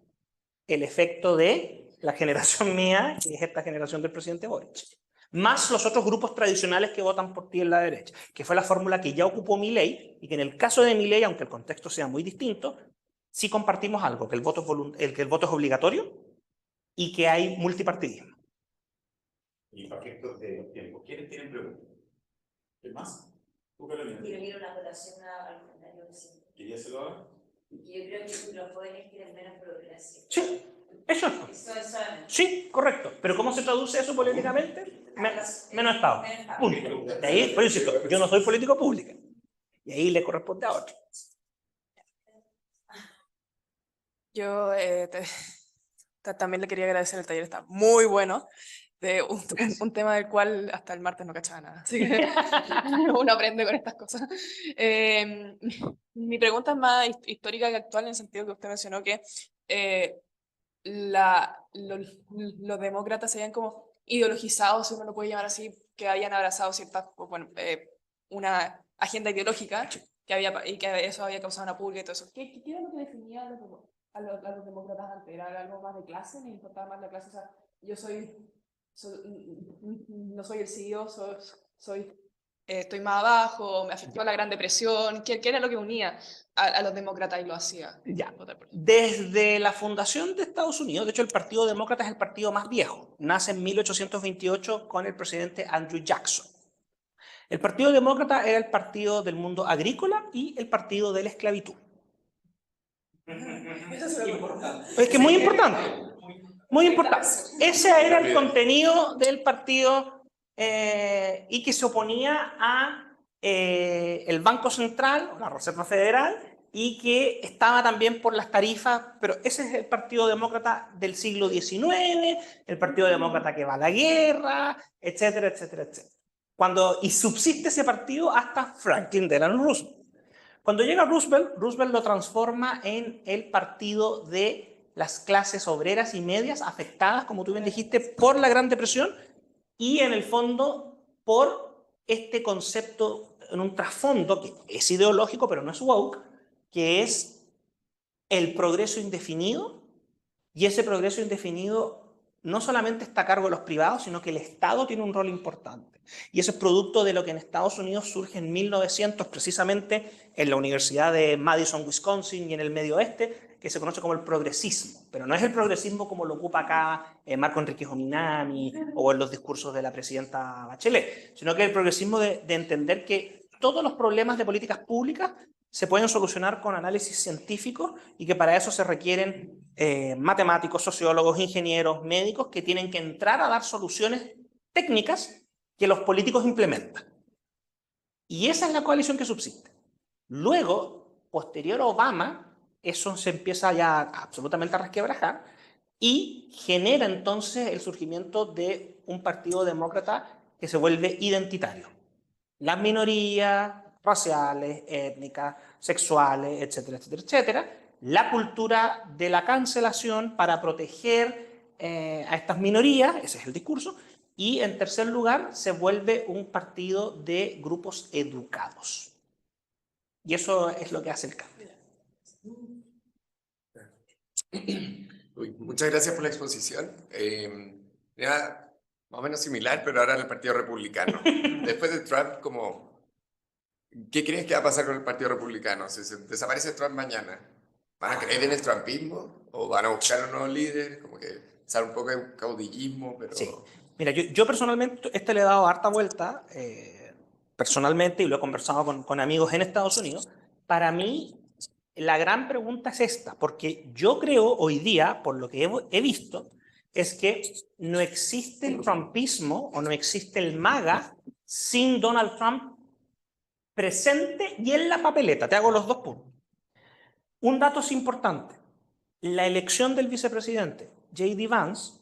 S2: el efecto de la generación mía, que es esta generación del presidente Boric, más los otros grupos tradicionales que votan por ti en la derecha, que fue la fórmula que ya ocupó Milei, y que en el caso de Milei, aunque el contexto sea muy distinto, sí compartimos algo, que el voto es obligatorio y que hay multipartidismo.
S1: Y para efectos de tiempo, ¿quiénes tienen preguntas? ¿Qué más? ¿Tú, Carolina?
S4: Quiero ir a una votación al comentario reciente.
S1: ¿Querías hacerlo ahora?
S4: Yo creo que los jóvenes quieren menos burocracia.
S2: Sí, eso es. Sí, correcto. Pero ¿cómo se traduce eso políticamente? Menos Estado. Punto. De ahí, por insisto, yo no soy político público. Y ahí le corresponde a otro.
S5: Yo también le quería agradecer el taller, está muy bueno, de un tema del cual hasta el martes no cachaba nada, así que uno aprende con estas cosas. Mi pregunta es más histórica que actual, en el sentido que usted mencionó que los demócratas se habían como ideologizados, si uno lo puede llamar así, que habían abrazado cierta, bueno, una agenda ideológica y que eso había causado una purga y todo eso. ¿Qué era lo que definía a los demócratas antes? ¿Era algo más de clase? ¿Les importaba más la clase? O sea, yo no soy el CEO, estoy más abajo, me afectó la Gran Depresión. ¿Qué era lo que unía a los demócratas y lo hacía?
S2: Ya. Desde la fundación de Estados Unidos, de hecho el Partido Demócrata es el partido más viejo, nace en 1828 con el presidente Andrew Jackson. El Partido Demócrata era el partido del mundo agrícola y el partido de la esclavitud.
S5: Eso es importante.
S2: Es que es muy importante. Muy importante. Ese era el contenido del partido y que se oponía a el Banco Central, la Reserva Federal, y que estaba también por las tarifas, pero ese es el Partido Demócrata del siglo XIX, el Partido Demócrata que va a la guerra, etcétera, etcétera, etcétera. Y subsiste ese partido hasta Franklin Delano Roosevelt. Cuando llega Roosevelt, Roosevelt lo transforma en el partido de las clases obreras y medias afectadas, como tú bien dijiste, por la Gran Depresión y en el fondo por este concepto en un trasfondo que es ideológico pero no es woke, que es el progreso indefinido, y ese progreso indefinido no solamente está a cargo de los privados, sino que el Estado tiene un rol importante. Y eso es producto de lo que en Estados Unidos surge en 1900, precisamente en la Universidad de Madison, Wisconsin y en el Medio Oeste, que se conoce como el progresismo. Pero no es el progresismo como lo ocupa acá Marco Enrique Jominami o en los discursos de la presidenta Bachelet, sino que es el progresismo de entender que todos los problemas de políticas públicas se pueden solucionar con análisis científico y que para eso se requieren matemáticos, sociólogos, ingenieros, médicos que tienen que entrar a dar soluciones técnicas que los políticos implementan. Y esa es la coalición que subsiste. Luego, posterior a Obama, eso se empieza ya absolutamente a resquebrajar y genera entonces el surgimiento de un partido demócrata que se vuelve identitario. Las minorías raciales, étnicas, sexuales, etcétera, etcétera, etcétera. La cultura de la cancelación para proteger a estas minorías, ese es el discurso. Y en tercer lugar, se vuelve un partido de grupos educados. Y eso es lo que hace el cambio.
S6: Muchas gracias por la exposición. Era más o menos similar, pero ahora en el Partido Republicano. Después de Trump, ¿qué crees que va a pasar con el Partido Republicano? Si se desaparece Trump mañana, ¿van a creer en el trumpismo? ¿O van a buscar un nuevo líder? Como que sale un poco de caudillismo, pero...
S2: Sí. Mira, yo personalmente le he dado harta vuelta, personalmente, y lo he conversado con amigos en Estados Unidos. Para mí, la gran pregunta es esta, porque yo creo hoy día, por lo que he visto, es que no existe el trumpismo o no existe el MAGA sin Donald Trump presente y en la papeleta. Te hago los dos puntos. Un dato es importante. La elección del vicepresidente, J.D. Vance,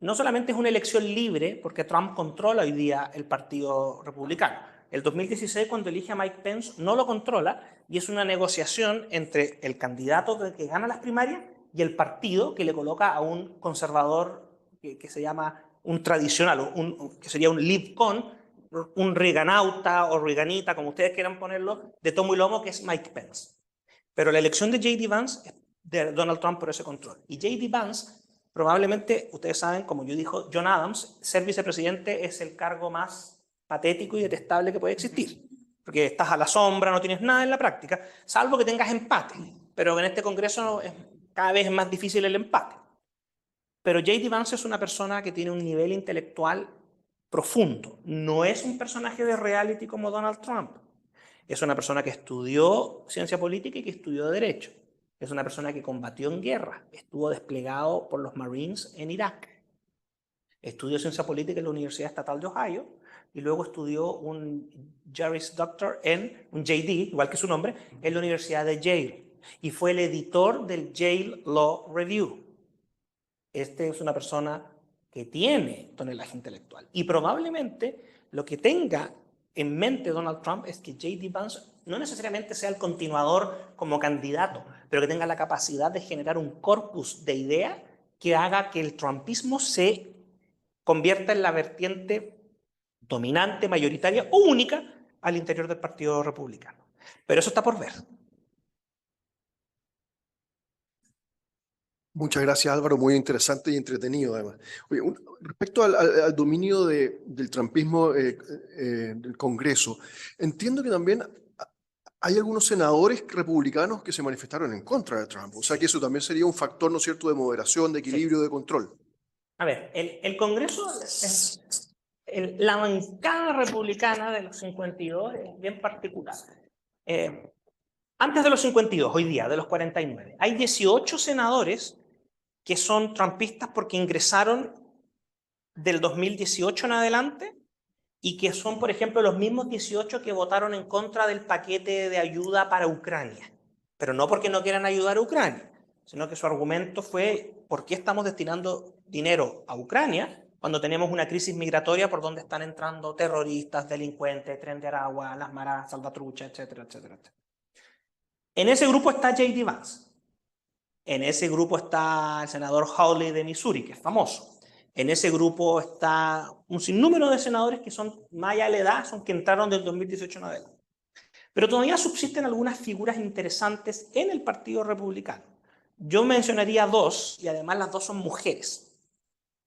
S2: no solamente es una elección libre, porque Trump controla hoy día el Partido Republicano. El 2016, cuando elige a Mike Pence, no lo controla y es una negociación entre el candidato que gana las primarias y el partido que le coloca a un conservador que se llama un tradicional, que sería un LibCon, un Reaganauta o Reaganita, como ustedes quieran ponerlo, de tomo y lomo, que es Mike Pence. Pero la elección de J.D. Vance es de Donald Trump por ese control. Y J.D. Vance, probablemente, ustedes saben, como yo dijo John Adams, ser vicepresidente es el cargo más patético y detestable que puede existir. Porque estás a la sombra, no tienes nada en la práctica, salvo que tengas empate. Pero en este Congreso cada vez es más difícil el empate. Pero J.D. Vance es una persona que tiene un nivel intelectual profundo. No es un personaje de reality como Donald Trump. Es una persona que estudió ciencia política y que estudió derecho. Es una persona que combatió en guerra. Estuvo desplegado por los Marines en Irak. Estudió ciencia política en la Universidad Estatal de Ohio y luego estudió un Juris Doctor un JD, igual que su nombre, en la Universidad de Yale. Y fue el editor del Yale Law Review. Este es una persona que tiene tonelaje intelectual. Y probablemente lo que tenga en mente Donald Trump es que J.D. Vance no necesariamente sea el continuador como candidato, pero que tenga la capacidad de generar un corpus de ideas que haga que el trumpismo se convierta en la vertiente dominante, mayoritaria o única al interior del Partido Republicano. Pero eso está por ver.
S7: Muchas gracias, Álvaro. Muy interesante y entretenido, además. Oye, respecto al dominio del trumpismo del Congreso, entiendo que también hay algunos senadores republicanos que se manifestaron en contra de Trump. O sea que eso también sería un factor, ¿no es cierto?, de moderación, de equilibrio, de control.
S2: A ver, el Congreso, la bancada republicana de los 52 es bien particular. Antes de los 52, hoy día, de los 49, hay 18 senadores que son trumpistas porque ingresaron del 2018 en adelante y que son, por ejemplo, los mismos 18 que votaron en contra del paquete de ayuda para Ucrania. pero no porque no quieran ayudar a Ucrania, sino que su argumento fue ¿por qué estamos destinando dinero a Ucrania cuando tenemos una crisis migratoria por donde están entrando terroristas, delincuentes, Tren de Aragua, Las Maras, Salvatrucha, etcétera, etcétera, etcétera? En ese grupo está J.D. Vance. En ese grupo está el senador Hawley de Missouri, que es famoso. En ese grupo está un sinnúmero de senadores que son más allá de la edad, son que entraron del 2018 en adelante. Pero todavía subsisten algunas figuras interesantes en el Partido Republicano. Yo mencionaría dos, y además las dos son mujeres.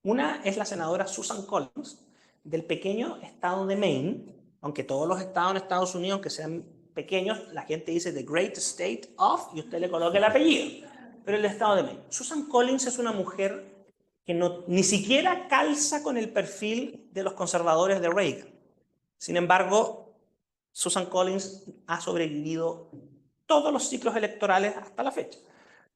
S2: Una es la senadora Susan Collins, del pequeño estado de Maine, aunque todos los estados en Estados Unidos, aunque sean pequeños, la gente dice the great state of, y usted le coloca el apellido, pero el estado de Maine. Susan Collins es una mujer que ni siquiera calza con el perfil de los conservadores de Reagan. Sin embargo, Susan Collins ha sobrevivido todos los ciclos electorales hasta la fecha.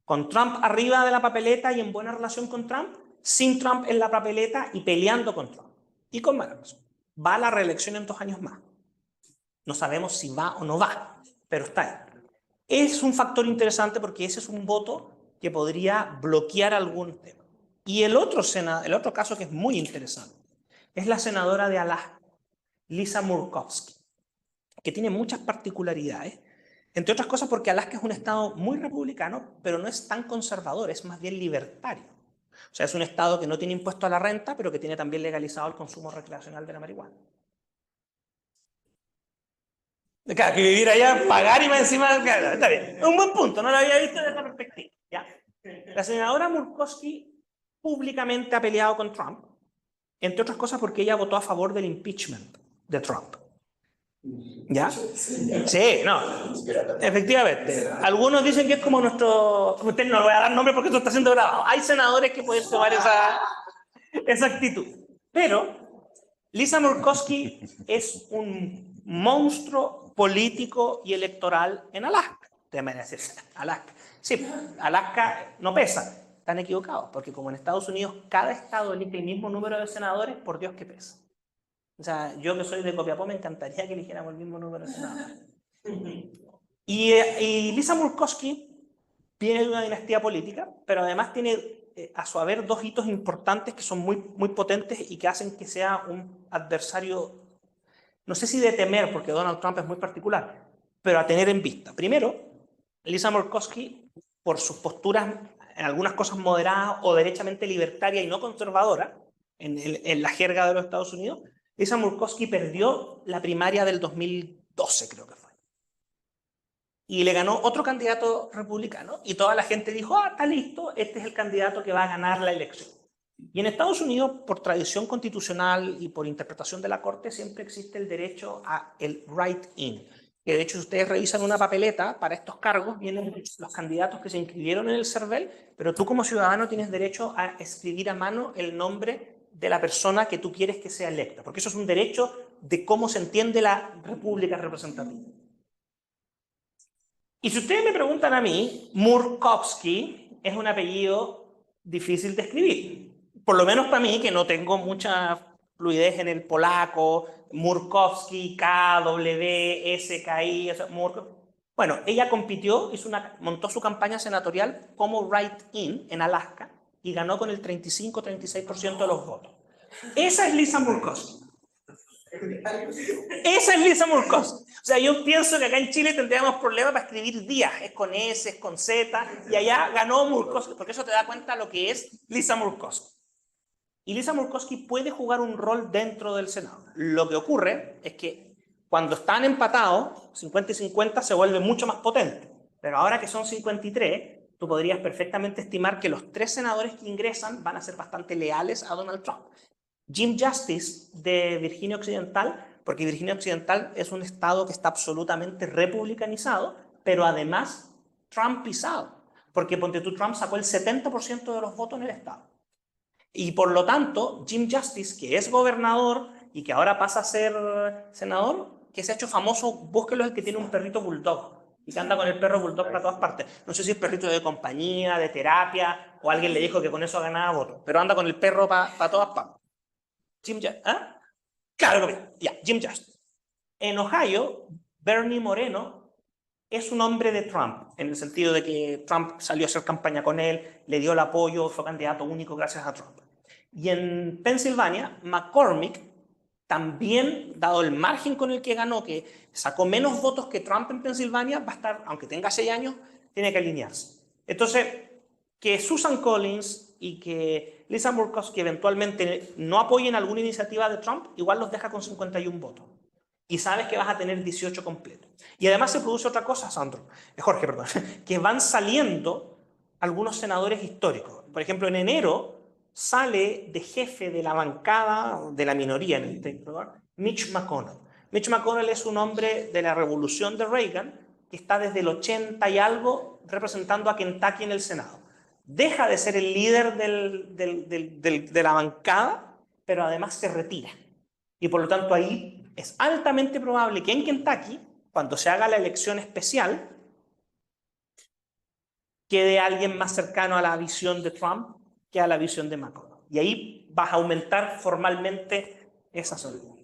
S2: Con Trump arriba de la papeleta y en buena relación con Trump, sin Trump en la papeleta y peleando con Trump. Y con mala razón. Va a la reelección en 2 años más. No sabemos si va o no va, pero está ahí. Es un factor interesante porque ese es un voto que podría bloquear algún tema. Y el otro caso que es muy interesante es la senadora de Alaska, Lisa Murkowski, que tiene muchas particularidades, entre otras cosas porque Alaska es un estado muy republicano, pero no es tan conservador, es más bien libertario. O sea, es un estado que no tiene impuesto a la renta, pero que tiene también legalizado el consumo recreacional de la marihuana. Claro, que vivir allá, pagar y más encima, claro, está bien. Es un buen punto, no lo había visto desde esta perspectiva. ¿Ya? La senadora Murkowski públicamente ha peleado con Trump, entre otras cosas porque ella votó a favor del impeachment de Trump. ¿Ya? Sí, no. Efectivamente. Algunos dicen que es como nuestro... Usted no le voy a dar nombre porque esto está siendo grabado. Hay senadores que pueden tomar esa actitud. Pero Lisa Murkowski es un monstruo político y electoral en Alaska. Déjame decir, Alaska. Sí, Alaska no pesa. Están equivocados, porque como en Estados Unidos cada estado elige el mismo número de senadores, por Dios que pesa. O sea, yo que soy de Copiapó me encantaría que eligiéramos el mismo número de senadores. Y Lisa Murkowski viene de una dinastía política, pero además tiene a su haber 2 hitos importantes que son muy, muy potentes y que hacen que sea un adversario, no sé si de temer, porque Donald Trump es muy particular, pero a tener en vista. Primero, Lisa Murkowski, por sus posturas en algunas cosas moderadas o derechamente libertaria y no conservadora, en la jerga de los Estados Unidos, Lisa Murkowski perdió la primaria del 2012, creo que fue. Y le ganó otro candidato republicano y toda la gente dijo, está listo, este es el candidato que va a ganar la elección. Y en Estados Unidos, por tradición constitucional y por interpretación de la Corte, siempre existe el derecho a el write-in. Que de hecho, si ustedes revisan una papeleta para estos cargos, vienen los candidatos que se inscribieron en el CERVEL, pero tú como ciudadano tienes derecho a escribir a mano el nombre de la persona que tú quieres que sea electa, porque eso es un derecho de cómo se entiende la república representativa. Y si ustedes me preguntan a mí, Murkowski es un apellido difícil de escribir. Por lo menos para mí, que no tengo mucha fluidez en el polaco, Murkowski, KWSKI, bueno, ella compitió, montó su campaña senatorial como write-in en Alaska y ganó con el 35-36% de los votos. Esa es Lisa Murkowski. Esa es Lisa Murkowski. O sea, yo pienso que acá en Chile tendríamos problemas para escribir días, es con S, es con Z, y allá ganó Murkowski, porque eso te da cuenta lo que es Lisa Murkowski. Y Lisa Murkowski puede jugar un rol dentro del Senado. Lo que ocurre es que cuando están empatados, 50 y 50, se vuelve mucho más potente. Pero ahora que son 53, tú podrías perfectamente estimar que los 3 senadores que ingresan van a ser bastante leales a Donald Trump. Jim Justice de Virginia Occidental, porque Virginia Occidental es un estado que está absolutamente republicanizado, pero además trumpizado, porque ponte tú, Trump sacó el 70% de los votos en el estado. Y por lo tanto, Jim Justice, que es gobernador y que ahora pasa a ser senador, que se ha hecho famoso, búsquelo, el que tiene un perrito bulldog y que anda con el perro bulldog para todas partes. No sé si es perrito de compañía, de terapia, o alguien le dijo que con eso ganaba votos, pero anda con el perro para todas partes. Jim Justice. ¿Ah? Claro que ya, Jim Justice. En Ohio, Bernie Moreno es un hombre de Trump, en el sentido de que Trump salió a hacer campaña con él, le dio el apoyo, fue candidato único gracias a Trump. Y en Pensilvania, McCormick también, dado el margen con el que ganó, que sacó menos votos que Trump en Pensilvania, va a estar, aunque tenga 6 años, tiene que alinearse. Entonces, que Susan Collins y que Lisa Murkowski eventualmente no apoyen alguna iniciativa de Trump, igual los deja con 51 votos. Y sabes que vas a tener 18 completos. Y además se produce otra cosa, Jorge, perdón, que van saliendo algunos senadores históricos. Por ejemplo, en enero sale de jefe de la bancada de la minoría en el State, Mitch McConnell. Mitch McConnell es un hombre de la revolución de Reagan que está desde el 80 y algo representando a Kentucky en el Senado. Deja de ser el líder de la bancada, pero además se retira. Y por lo tanto ahí es altamente probable que en Kentucky, cuando se haga la elección especial, quede alguien más cercano a la visión de Trump que a la visión de McConnell. Y ahí vas a aumentar formalmente esa solidaridad.